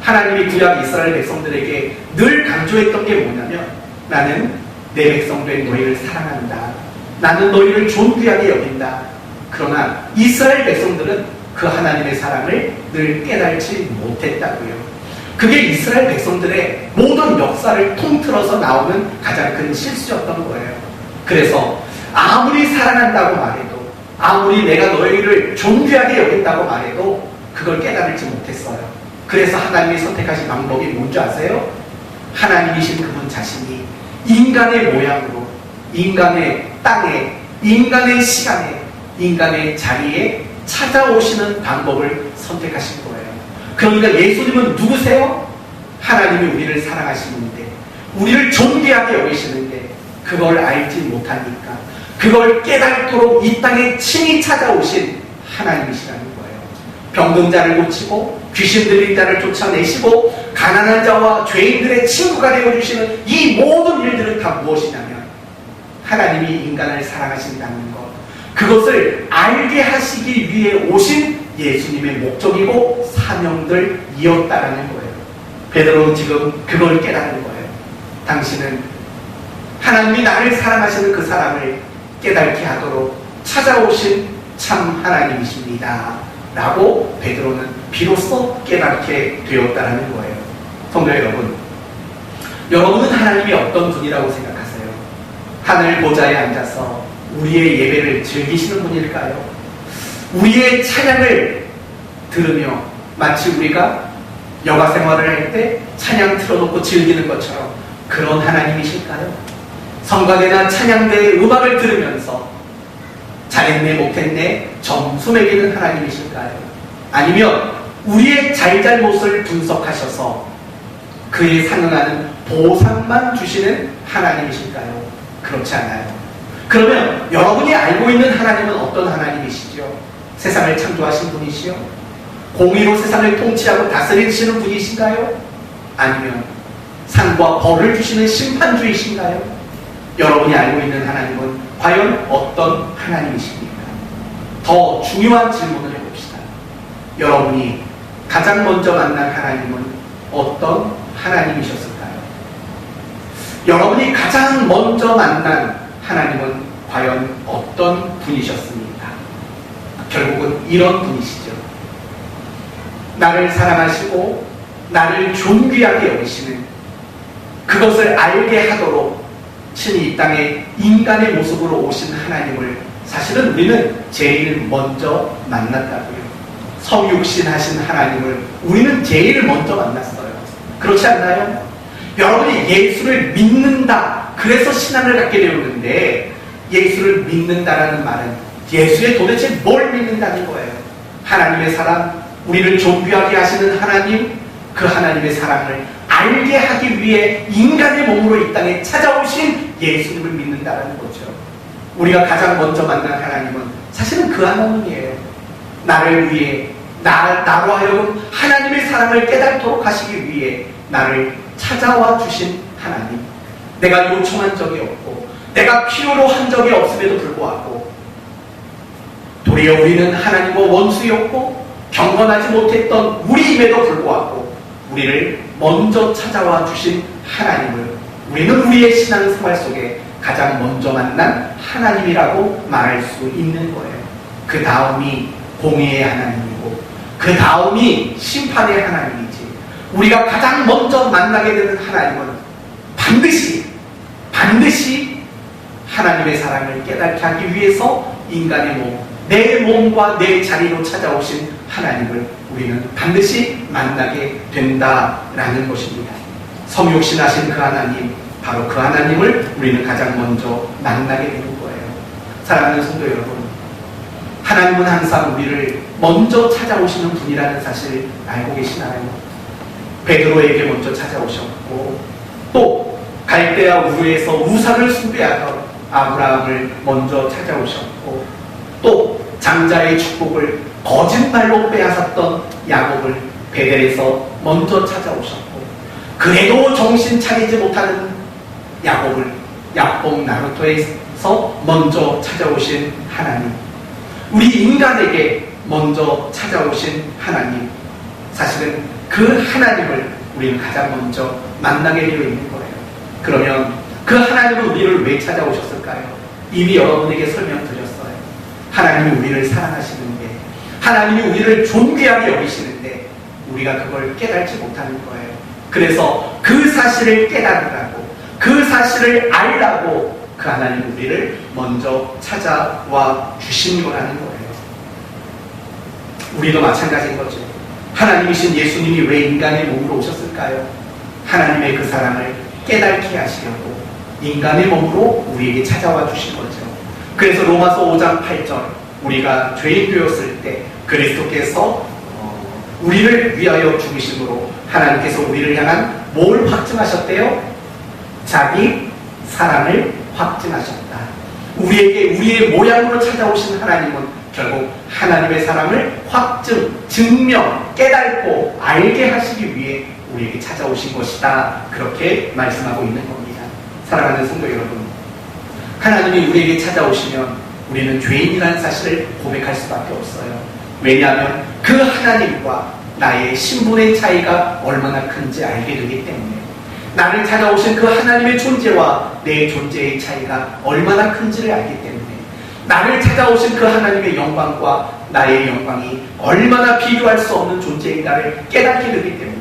하나님이 구약 이스라엘 백성들에게 늘 강조했던 게 뭐냐면 나는 내 백성된 너희를 사랑한다. 나는 너희를 존귀하게 여긴다. 그러나 이스라엘 백성들은 그 하나님의 사랑을 늘 깨달지 못했다고요. 그게 이스라엘 백성들의 모든 역사를 통틀어서 나오는 가장 큰 실수였던 거예요. 그래서 아무리 사랑한다고 말해도 아무리 내가 너희를 존귀하게 여긴다고 말해도 그걸 깨달을지 못했어요. 그래서 하나님이 선택하신 방법이 뭔지 아세요? 하나님이신 그분 자신이 인간의 모양으로 인간의 땅에 인간의 시간에 인간의 자리에 찾아오시는 방법을 선택하신 거예요. 그러니까 예수님은 누구세요? 하나님이 우리를 사랑하시는데, 우리를 존귀하게 여기시는데 그걸 알지 못하니까 그걸 깨닫도록 이 땅에 친히 찾아오신 하나님이시라는 거예요. 병든 자를 고치고 귀신 들린 자를 쫓아내시고 가난한 자와 죄인들의 친구가 되어주시는 이 모든 일들은 다 무엇이냐면 하나님이 인간을 사랑하신다는 것, 그것을 알게 하시기 위해 오신 예수님의 목적이고 사명들이었다라는 거예요. 베드로는 지금 그걸 깨닫는 거예요. 당신은 하나님이 나를 사랑하시는 그 사랑을 깨닫게 하도록 찾아오신 참 하나님이십니다 라고 베드로는 비로소 깨닫게 되었다는 거예요. 성도 여러분, 여러분은 하나님이 어떤 분이라고 생각하세요? 하늘 보좌에 앉아서 우리의 예배를 즐기시는 분일까요? 우리의 찬양을 들으며 마치 우리가 여가 생활을 할 때 찬양 틀어놓고 즐기는 것처럼 그런 하나님이실까요? 성가대나 찬양대의 음악을 들으면서 잘했네 못했네 점수 매기는 하나님이실까요? 아니면 우리의 잘잘못을 분석하셔서 그에 상응하는 보상만 주시는 하나님이실까요? 그렇지 않아요. 그러면 여러분이 알고 있는 하나님은 어떤 하나님이시죠? 세상을 창조하신 분이시요? 공의로 세상을 통치하고 다스리시는 분이신가요? 아니면 상과 벌을 주시는 심판주이신가요? 여러분이 알고 있는 하나님은 과연 어떤 하나님이십니까? 더 중요한 질문을 해봅시다. 여러분이 가장 먼저 만난 하나님은 어떤 하나님이셨을까요? 여러분이 가장 먼저 만난 하나님은 과연 어떤 분이셨습니까? 결국은 이런 분이시죠. 나를 사랑하시고 나를 존귀하게 여기시는, 그것을 알게 하도록 친히 이 땅에 인간의 모습으로 오신 하나님을 사실은 우리는 제일 먼저 만났다고요. 성육신 하신 하나님을 우리는 제일 먼저 만났어요. 그렇지 않나요? 여러분이 예수를 믿는다, 그래서 신앙을 갖게 되었는데, 예수를 믿는다라는 말은 예수의 도대체 뭘 믿는다는 거예요? 하나님의 사랑, 우리를 존귀하게 하시는 하나님, 그 하나님의 사랑을 알게 하기 위해 인간의 몸으로 이 땅에 찾아오신 예수님을 믿는다는 거죠. 우리가 가장 먼저 만난 하나님은 사실은 그 하나님이에요. 나를 위해, 나로 하여금 하나님의 사랑을 깨닫도록 하시기 위해 나를 찾아와 주신 하나님. 내가 요청한 적이 없고 내가 필요로 한 적이 없음에도 불구하고 도리어 우리는 하나님과 원수였고 경건하지 못했던 우리임에도 불구하고 우리를 먼저 찾아와 주신 하나님을 우리는 우리의 신앙생활 속에 가장 먼저 만난 하나님이라고 말할 수 있는 거예요. 그 다음이 공의의 하나님이고 그 다음이 심판의 하나님이지, 우리가 가장 먼저 만나게 되는 하나님은 반드시 하나님의 사랑을 깨닫게 하기 위해서 인간의 몸, 내 몸과 내 자리로 찾아오신 하나님을 우리는 반드시 만나게 된다라는 것입니다. 성육신하신 그 하나님, 바로 그 하나님을 우리는 가장 먼저 만나게 되는 거예요. 사랑하는 성도 여러분, 하나님은 항상 우리를 먼저 찾아오시는 분이라는 사실 알고 계시나요? 베드로에게 먼저 찾아오셨고, 또 갈대아 우르에서 우상을 숭배하던 아브라함을 먼저 찾아오셨고, 또 장자의 축복을 거짓말로 빼앗았던 야곱을 베델에서 먼저 찾아오셨고, 그래도 정신 차리지 못하는 야곱을 야복 나루토에서 먼저 찾아오신 하나님, 우리 인간에게 먼저 찾아오신 하나님, 사실은 그 하나님을 우리는 가장 먼저 만나게 되어 있는 거예요. 그러면 그 하나님은 우리를 왜 찾아오셨을까요? 이미 여러분에게 설명드렸어요. 하나님이 우리를 사랑하시는데, 하나님이 우리를 존귀하게 여기시는데 우리가 그걸 깨닫지 못하는 거예요. 그래서 그 사실을 깨달으라고, 그 사실을 알라고 그 하나님 우리를 먼저 찾아와 주신 거라는 거예요. 우리도 마찬가지인 거죠. 하나님이신 예수님이 왜 인간의 몸으로 오셨을까요? 하나님의 그 사랑을 깨닫게 하시려고 인간의 몸으로 우리에게 찾아와 주신 거죠. 그래서 로마서 5장 8절, 우리가 죄인 되었을 때 그리스도께서 우리를 위하여 죽으심으로 하나님께서 우리를 향한 뭘 확증하셨대요? 자기 사랑을 확증하셨다. 우리에게 우리의 모양으로 찾아오신 하나님은 결국 하나님의 사랑을 확증, 증명, 깨닫고 알게 하시기 위해 우리에게 찾아오신 것이다. 그렇게 말씀하고 있는 겁니다. 사랑하는 성도 여러분, 하나님이 우리에게 찾아오시면 우리는 죄인이라는 사실을 고백할 수밖에 없어요. 왜냐하면 그 하나님과 나의 신분의 차이가 얼마나 큰지 알게 되기 때문에, 나를 찾아오신 그 하나님의 존재와 내 존재의 차이가 얼마나 큰지를 알기 때문에, 나를 찾아오신 그 하나님의 영광과 나의 영광이 얼마나 비교할 수 없는 존재인가를 깨닫게 되기 때문에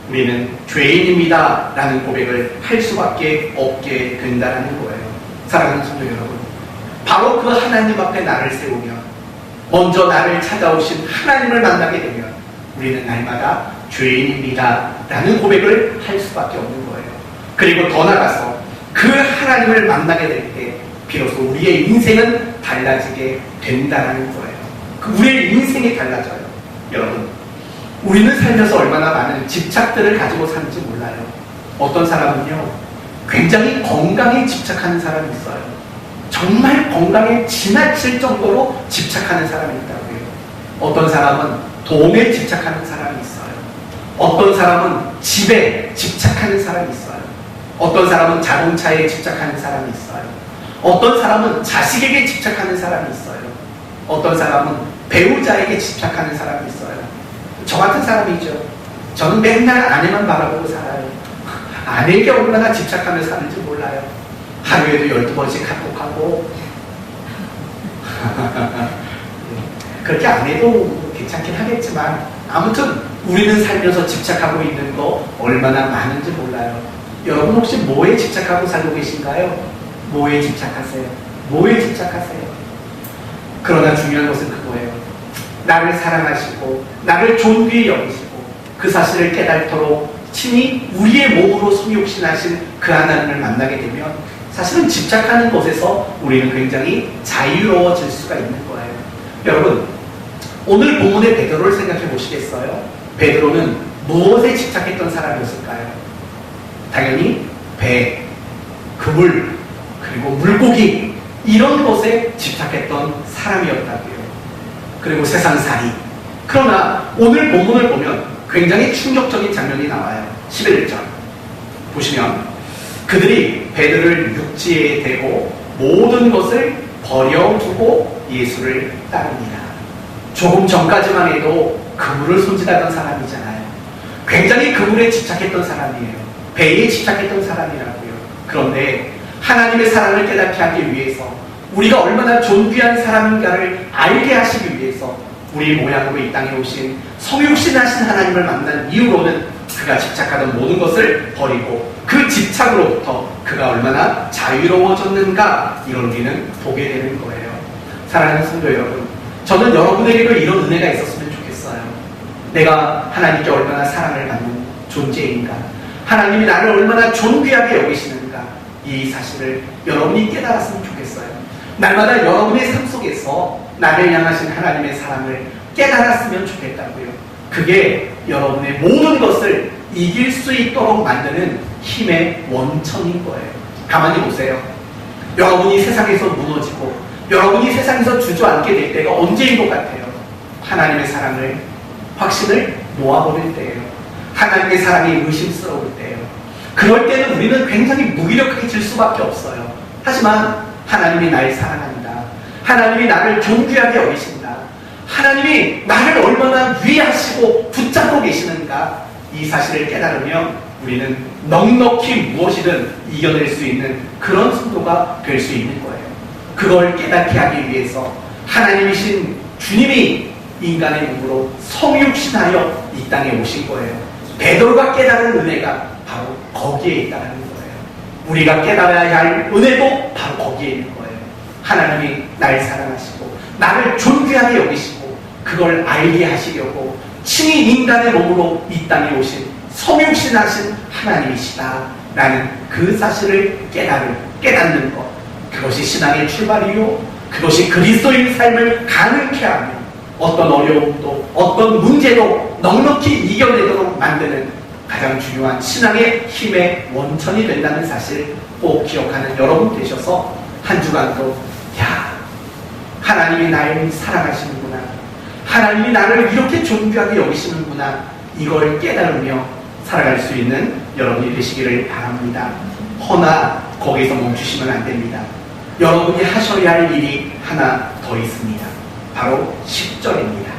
우리는 죄인입니다 라는 고백을 할 수밖에 없게 된다는 거예요. 사랑하는 성도 여러분, 바로 그 하나님 앞에 나를 세우면, 먼저 나를 찾아오신 하나님을 만나게 되면 우리는 날마다 죄인입니다 라는 고백을 할 수밖에 없는 거예요. 그리고 더 나아가서 그 하나님을 만나게 될 때 비로소 우리의 인생은 달라지게 된다는 거예요. 우리의 인생이 달라져요. 여러분, 우리는 살면서 얼마나 많은 집착들을 가지고 사는지 몰라요. 어떤 사람은요, 굉장히 건강에 집착하는 사람이 있어요. 정말 건강에 지나칠 정도로 집착하는 사람이 있다고요. 어떤 사람은 돈에 집착하는 사람이 있어요. 어떤 사람은 집에 집착하는 사람이 있어요. 어떤 사람은 자동차에 집착하는 사람이 있어요. 어떤 사람은 자식에게 집착하는 사람이 있어요. 어떤 사람은 배우자에게 집착하는 사람이 있어요. 저 같은 사람이죠. 저는 맨날 아내만 바라보고 살아요. 아내에게 얼마나 집착하며 사는지 몰라요. 하루에도 12번씩 카톡하고 그렇게 안 해도 괜찮긴 하겠지만, 아무튼 우리는 살면서 집착하고 있는 거 얼마나 많은지 몰라요. 여러분 혹시 뭐에 집착하고 살고 계신가요? 뭐에 집착하세요? 뭐에 집착하세요? 그러나 중요한 것은 그거예요. 나를 사랑하시고 나를 존귀히 여기시고 그 사실을 깨닫도록 친히 우리의 몸으로 성육신하신 그 하나님을 만나게 되면 사실은 집착하는 것에서 우리는 굉장히 자유로워질 수가 있는 거예요. 여러분, 오늘 본문의 베드로를 생각해 보시겠어요? 베드로는 무엇에 집착했던 사람이었을까요? 당연히 배, 그물, 그리고 물고기, 이런 것에 집착했던 사람이었다고요. 그리고 세상살이. 그러나 오늘 본문을 보면 굉장히 충격적인 장면이 나와요. 11절 보시면 그들이 베드로를 육지에 대고 모든 것을 버려두고 예수를 따릅니다. 조금 전까지만 해도 그물을 손질하던 사람이잖아요. 굉장히 그물에 집착했던 사람이에요. 배에 집착했던 사람이라고요. 그런데 하나님의 사랑을 깨닫게 하기 위해서, 우리가 얼마나 존귀한 사람인가를 알게 하시기 위해서 우리 모양으로 이 땅에 오신 성육신하신 하나님을 만난 이후로는 그가 집착하던 모든 것을 버리고 그 집착으로부터 그가 얼마나 자유로워졌는가, 이걸 우리는 보게 되는 거예요. 사랑하는 성도 여러분, 저는 여러분에게도 이런 은혜가 있었으면 좋겠어요. 내가 하나님께 얼마나 사랑을 받는 존재인가, 하나님이 나를 얼마나 존귀하게 여기시는가, 이 사실을 여러분이 깨달았으면 좋겠어요. 날마다 여러분의 삶 속에서 나를 향하신 하나님의 사랑을 깨달았으면 좋겠다고요. 그게 여러분의 모든 것을 이길 수 있도록 만드는 힘의 원천인 거예요. 가만히 보세요. 여러분이 세상에서 무너지고 여러분이 세상에서 주저앉게 될 때가 언제인 것 같아요? 하나님의 사랑을, 확신을 놓아버릴 때예요. 하나님의 사랑이 의심스러울 때예요. 그럴 때는 우리는 굉장히 무기력해질 수밖에 없어요. 하지만 하나님이 날 사랑한다, 하나님이 나를 존귀하게 여기신다, 하나님이 나를 얼마나 위하시고 붙잡고 계시는가, 이 사실을 깨달으면 우리는 넉넉히 무엇이든 이겨낼 수 있는 그런 성도가 될 수 있는 거예요. 그걸 깨닫게 하기 위해서 하나님이신 주님이 인간의 몸으로 성육신하여 이 땅에 오신 거예요. 베드로가 깨달은 은혜가 바로 거기에 있다는 거예요. 우리가 깨달아야 할 은혜도 바로 거기에 있는 거예요. 하나님이 날 사랑하시고 나를 존귀하게 여기시고 그걸 알게 하시려고 친히 인간의 몸으로 이 땅에 오신 성육신하신 하나님이시다 라는 그 사실을 깨닫는 것, 그것이 신앙의 출발이요, 그것이 그리스도인 삶을 가능케 하며 어떤 어려움도 어떤 문제도 넉넉히 이겨내도록 만드는 가장 중요한 신앙의 힘의 원천이 된다는 사실 꼭 기억하는 여러분 되셔서 한 주간도 하나님이 나를 사랑하시는구나, 하나님이 나를 이렇게 존귀하게 여기시는구나, 이걸 깨달으며 살아갈 수 있는 여러분이 되시기를 바랍니다. 허나 거기서 멈추시면 안 됩니다. 여러분이 하셔야 할 일이 하나 더 있습니다. 바로 10절입니다.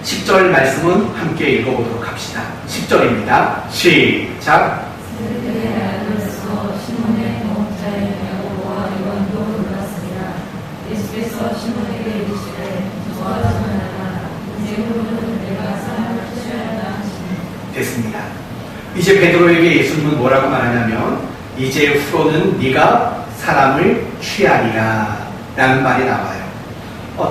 10절 말씀은 함께 읽어보도록 합시다. 10절입니다. 시작. 됐습니다. 이제 베드로에게 예수님은 뭐라고 말하냐면 이제 후로는 네가 사람을 취하리라 라는 말이 나와요.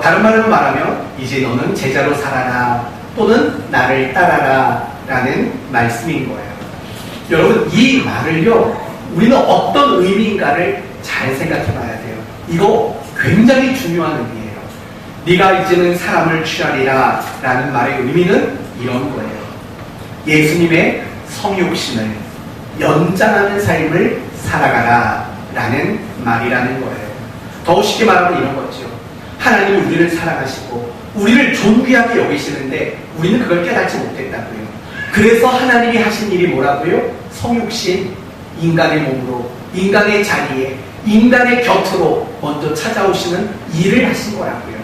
다른 말로 말하면 이제 너는 제자로 살아라 또는 나를 따라라 라는 말씀인 거예요. 여러분, 이 말을요 우리는 어떤 의미인가를 잘 생각해 봐야 돼요. 이거 굉장히 중요한 의미예요. 네가 이제는 사람을 취하리라 라는 말의 의미는 이런 거예요. 예수님의 성육신을 연장하는 삶을 살아가라 라는 말이라는 거예요. 더 쉽게 말하면 이런 거죠. 하나님은 우리를 사랑하시고 우리를 존귀하게 여기시는데 우리는 그걸 깨닫지 못했다고요. 그래서 하나님이 하신 일이 뭐라고요? 성육신, 인간의 몸으로, 인간의 자리에, 인간의 곁으로 먼저 찾아오시는 일을 하신 거라고요.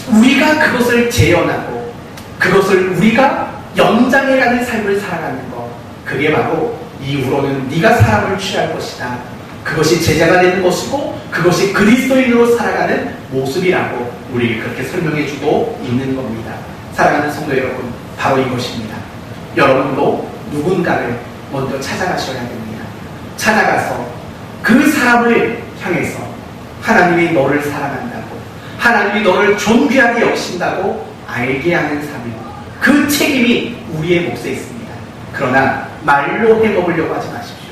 우리가 그것을 재현하고 그것을 우리가 연장해가는 삶을 살아가는 것, 그게 바로 이후로는 네가 사람을 취할 것이다. 그것이 제자가 되는 것이고 그것이 그리스도인으로 살아가는 모습이라고 우리 그렇게 설명해주고 있는 겁니다. 사랑하는 성도 여러분, 바로 이것입니다. 여러분도 누군가를 먼저 찾아가셔야 됩니다. 찾아가서 그 사람을 향해서 하나님이 너를 사랑한다고, 하나님이 너를 존귀하게 여기신다고 알게 하는 삶이고 그 책임이 우리의 몫에 있습니다. 그러나 말로 해먹으려고 하지 마십시오.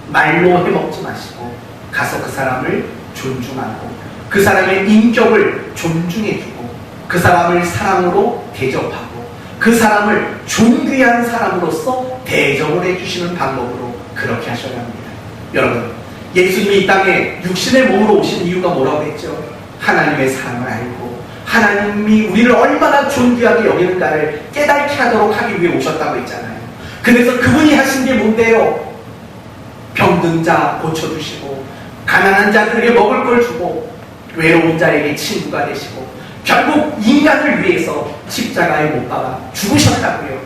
말로 해먹지 마시고 가서 그 사람을 존중하고 그 사람의 인격을 존중해주고 그 사람을 사랑으로 대접하고 그 사람을 존귀한 사람으로서 대접을 해주시는 방법으로 그렇게 하셔야 합니다. 여러분, 예수님이 이 땅에 육신의 몸으로 오신 이유가 뭐라고 했죠? 하나님의 사랑을 알고 하나님이 우리를 얼마나 존귀하게 여기는가를 깨닫게 하도록 하기 위해 오셨다고 했잖아요. 그래서 그분이 하신 게 뭔데요? 병든 자 고쳐주시고 가난한 자들에게 먹을 걸 주고 외로운 자에게 친구가 되시고 결국 인간을 위해서 십자가에 못 박아 죽으셨다고요.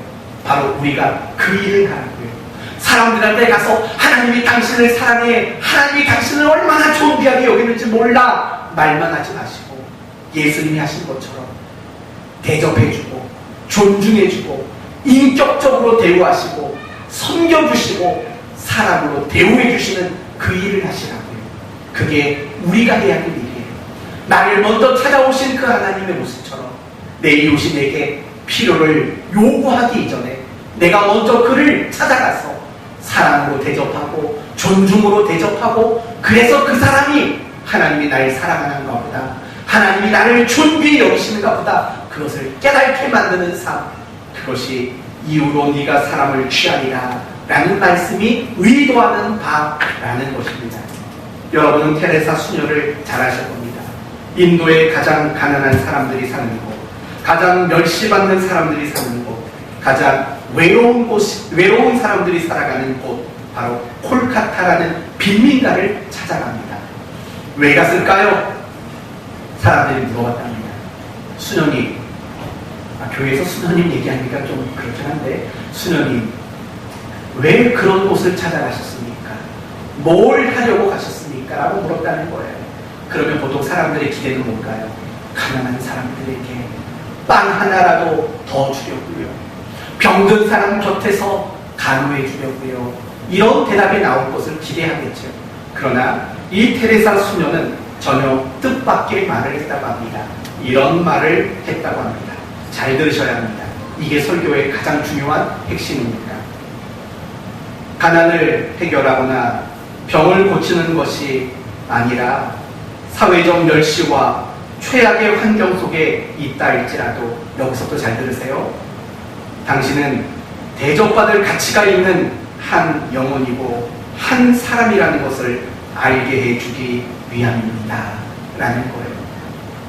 바로 우리가 그 일을 하라고요. 사람들한테 가서 하나님이 당신을 사랑해, 하나님이 당신을 얼마나 존귀하게 여기는지 몰라 말만 하지 마시고 예수님이 하신 것처럼 대접해주고 존중해주고 인격적으로 대우하시고 섬겨주시고 사람으로 대우해주시는 그 일을 하시라고요. 그게 우리가 해야 할 일이에요. 나를 먼저 찾아오신 그 하나님의 모습처럼 내 이웃에게 필요를 요구하기 이전에 내가 먼저 그를 찾아가서 사랑으로 대접하고 존중으로 대접하고 그래서 그 사람이 하나님이 나를 사랑하는 것보다 하나님이 나를 존귀히 여기시는 것보다 그것을 깨닫게 만드는 삶, 그것이 이후로 네가 사람을 취하리라 라는 말씀이 의도하는 바라는 것입니다. 여러분은 테레사 수녀를 잘 아실 겁니다. 인도의 가장 가난한 사람들이 사는 곳, 가장 멸시받는 사람들이 사는 곳, 가장 외로운 사람들이 살아가는 곳, 바로 콜카타라는 빈민가를 찾아갑니다. 왜 갔을까요? 사람들이 물어봤답니다. 수녀님, 교회에서 수녀님 얘기하니까 좀 그렇긴 한데, 수녀님 왜 그런 곳을 찾아가셨습니까? 뭘 하려고 가셨습니까? 라고 물었다는 거예요. 그러면 보통 사람들의 기대는 뭘까요? 가난한 사람들에게 빵 하나라도 더 주려고요, 병든 사람 곁에서 간호해 주려고요, 이런 대답이 나올 것을 기대하겠죠. 그러나 이 테레사 수녀는 전혀 뜻밖의 말을 했다고 합니다. 이런 말을 했다고 합니다. 잘 들으셔야 합니다. 이게 설교의 가장 중요한 핵심입니다. 가난을 해결하거나 병을 고치는 것이 아니라 사회적 멸시와 최악의 환경 속에 있다 할지라도, 여기서부터 잘 들으세요. 당신은 대접받을 가치가 있는 한 영혼이고 한 사람이라는 것을 알게 해주기 위함입니다 라는 거예요.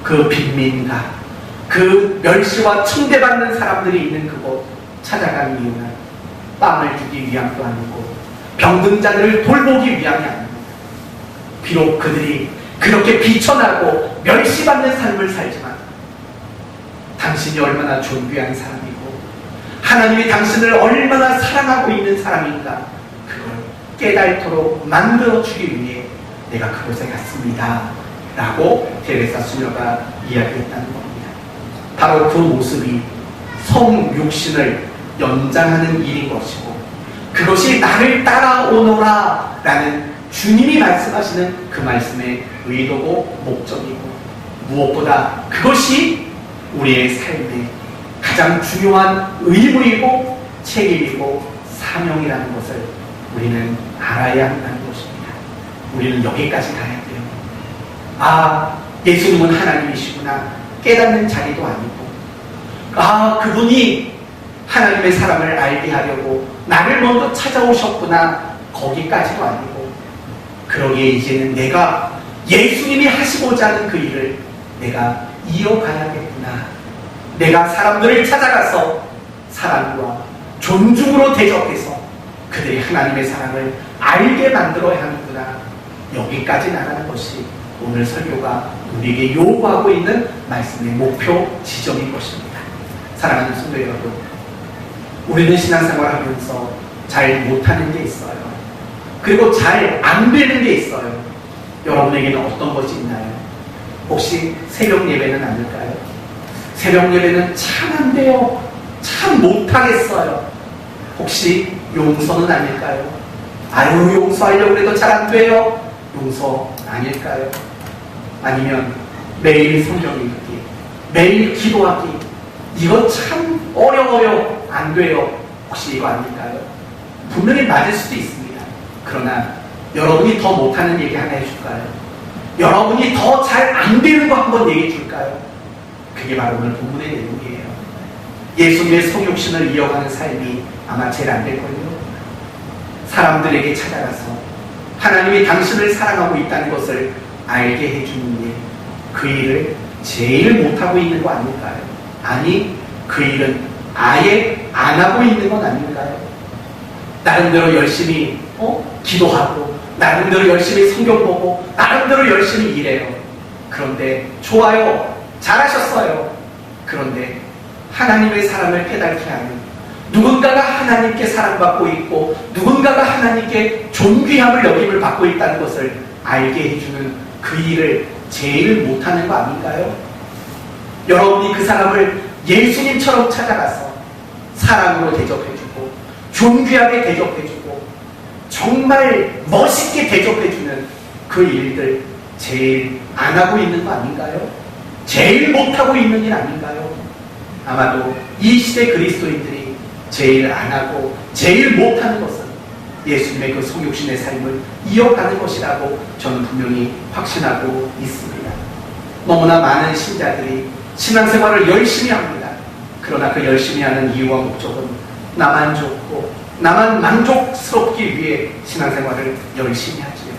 그 빈민가, 그 멸시와 충대받는 사람들이 있는 그곳 찾아간 이유는 빵을 주기 위함도 아니고 병든 자들을 돌보기 위함이 아닙니다. 비록 그들이 그렇게 비천하고 멸시받는 삶을 살지만 당신이 얼마나 존귀한 사람이고 하나님이 당신을 얼마나 사랑하고 있는 사람인가, 그걸 깨달도록 만들어주기 위해 내가 그곳에 갔습니다 라고 테레사 수녀가 이야기했다는 겁니다. 바로 그 모습이 성육신을 연장하는 일인 것이고, 그것이 나를 따라오너라 라는 주님이 말씀하시는 그 말씀의 의도고 목적이고, 무엇보다 그것이 우리의 삶의 가장 중요한 의무이고 책임이고 사명이라는 것을 우리는 알아야 한다는 것입니다. 우리는 여기까지 가야 돼요. 아, 예수님은 하나님이시구나 깨닫는 자리도 아니고, 아, 그분이 하나님의 사랑을 알게 하려고 나를 먼저 찾아오셨구나 거기까지도 아니고, 그러기에 이제는 내가 예수님이 하시고자 하는 그 일을 내가 이어가야겠구나. 내가 사람들을 찾아가서 사랑과 존중으로 대접해서 그들이 하나님의 사랑을 알게 만들어야 하는구나. 여기까지 나가는 것이 오늘 설교가 우리에게 요구하고 있는 말씀의 목표 지점인 것입니다. 사랑하는 성도 여러분, 우리는 신앙생활 하면서 잘 못하는 게 있어요. 그리고 잘 안 되는 게 있어요. 여러분에게는 어떤 것이 있나요? 혹시 새벽 예배는 아닐까요? 새벽 예배는 참 안 돼요. 참 못하겠어요. 혹시 용서는 아닐까요? 아유, 용서하려고 해도 잘 안 돼요. 용서 아닐까요? 아니면 매일 성경 읽기, 매일 기도하기, 이거 참 어려워요. 안 돼요. 혹시 이거 아닐까요? 분명히 맞을 수도 있습니다. 그러나 여러분이 더 못하는 얘기 하나 해줄까요? 여러분이 더 잘 안 되는 거 한번 얘기해 줄까요? 그게 바로 오늘 본문의 내용이에요. 예수님의 성육신을 이어가는 삶이 아마 제일 안 될걸요. 사람들에게 찾아가서 하나님이 당신을 사랑하고 있다는 것을 알게 해주는 일, 그 일을 제일 못하고 있는 거 아닐까요? 아니, 그 일은 아예 안 하고 있는 건 아닐까요? 나름대로 열심히 기도하고, 나름대로 열심히 성경 보고, 나름대로 열심히 일해요. 그런데 좋아요, 잘하셨어요. 그런데 하나님의 사랑을 깨닫게 하는, 누군가가 하나님께 사랑받고 있고 누군가가 하나님께 존귀함을 여김을 받고 있다는 것을 알게 해주는 그 일을 제일 못하는 거 아닌가요? 여러분이 그 사람을 예수님처럼 찾아가서 사랑으로 대접해주고 존귀하게 대접해주고 정말 멋있게 대접해주는 그 일들 제일 안 하고 있는 거 아닌가요? 제일 못하고 있는 일 아닌가요? 아마도 이 시대 그리스도인들이 제일 안 하고 제일 못하는 것은 예수님의 그 성육신의 삶을 이어가는 것이라고 저는 분명히 확신하고 있습니다. 너무나 많은 신자들이 신앙생활을 열심히 합니다. 그러나 그 열심히 하는 이유와 목적은 나만 좋고 나만 만족스럽기 위해 신앙생활을 열심히 하지요.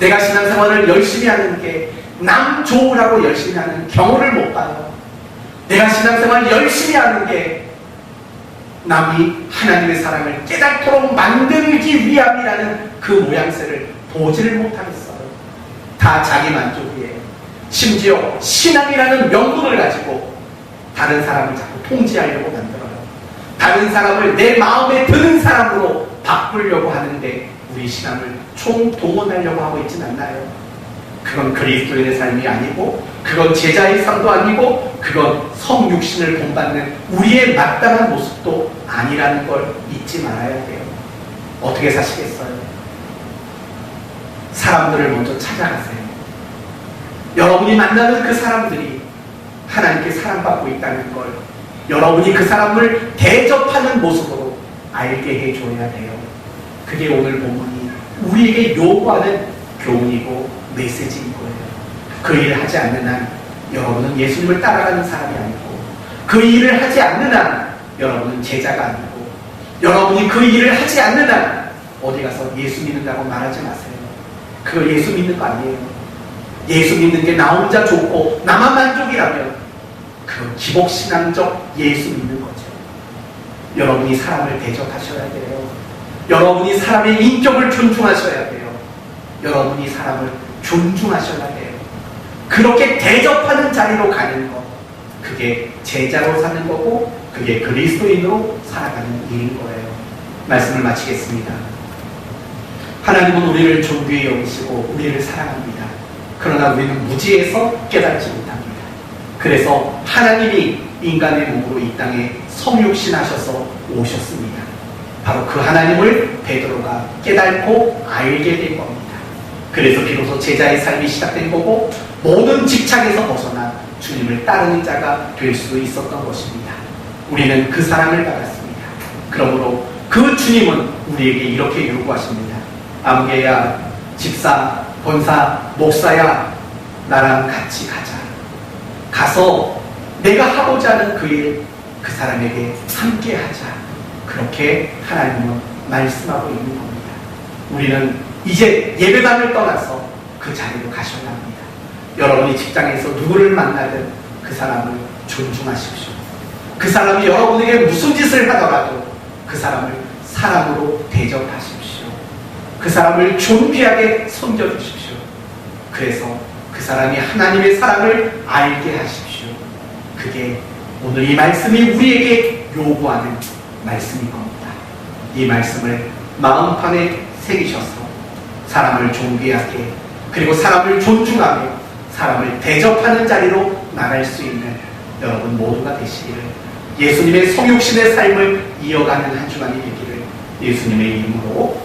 내가 신앙생활을 열심히 하는 게 남 좋으라고 열심히 하는 경우를 못 봐요. 내가 신앙생활을 열심히 하는 게 남이 하나님의 사랑을 깨닫도록 만들기 위함이라는 그 모양새를 보지를 못하겠어요. 다 자기 만족이에요. 심지어 신앙이라는 명분을 가지고 다른 사람을 자꾸 통제하려고 만들어요. 다른 사람을 내 마음에 드는 사람으로 바꾸려고 하는데 우리 신앙을 총동원하려고 하고 있진 않나요? 그건 그리스도인의 삶이 아니고 그건 제자의 삶도 아니고 그건 성육신을 본받는 우리의 마땅한 모습도 아니라는 걸 잊지 말아야 돼요. 어떻게 사시겠어요? 사람들을 먼저 찾아가세요. 여러분이 만나는 그 사람들이 하나님께 사랑받고 있다는 걸 여러분이 그 사람을 대접하는 모습으로 알게 해줘야 돼요. 그게 오늘 본문이 우리에게 요구하는 교훈이고 메시지인 거예요. 그 일을 하지 않는 한 여러분은 예수님을 따라가는 사람이 아니고, 그 일을 하지 않는 한 여러분은 제자가 아니고, 여러분이 그 일을 하지 않는 한 어디 가서 예수 믿는다고 말하지 마세요. 그거 예수 믿는 거 아니에요. 예수 믿는 게 나 혼자 좋고 나만 만족이라면 그건 기복신앙적 예수 믿는 거죠. 여러분이 사람을 대접하셔야 돼요. 여러분이 사람의 인격을 존중하셔야 돼요. 여러분이 사람을 존중하셔야 돼요. 그렇게 대접하는 자리로 가는 것, 그게 제자로 사는 거고, 그게 그리스도인으로 살아가는 일인 거예요. 말씀을 마치겠습니다. 하나님은 우리를 존귀히 여기시고 우리를 사랑합니다. 그러나 우리는 무지해서 깨닫지 못합니다. 그래서 하나님이 인간의 몸으로 이 땅에 성육신하셔서 오셨습니다. 바로 그 하나님을 베드로가 깨닫고 알게 된 겁니다. 그래서 비로소 제자의 삶이 시작된 거고, 모든 직장에서 벗어나 주님을 따르는 자가 될 수 있었던 것입니다. 우리는 그 사랑을 받았습니다. 그러므로 그 주님은 우리에게 이렇게 요구하십니다. 아무개야, 집사, 권사, 목사야, 나랑 같이 가자. 가서 내가 하고자 하는 그 일, 그 사람에게 함께 하자. 그렇게 하나님은 말씀하고 있는 겁니다. 우리는 이제 예배당을 떠나서 그 자리로 가셔야 합니다. 여러분이 직장에서 누구를 만나든 그 사람을 존중하십시오. 그 사람이 여러분에게 무슨 짓을 하더라도 그 사람을 사랑으로 대접하십시오. 그 사람을 존귀하게 섬겨주십시오. 그래서 그 사람이 하나님의 사랑을 알게 하십시오. 그게 오늘 이 말씀이 우리에게 요구하는 말씀인 겁니다. 이 말씀을 마음판에 새기셔서 사람을 존귀하게, 그리고 사람을 존중하며 사람을 대접하는 자리로 나갈 수 있는 여러분 모두가 되시기를, 예수님의 성육신의 삶을 이어가는 한 주간이 되기를 예수님의 이름으로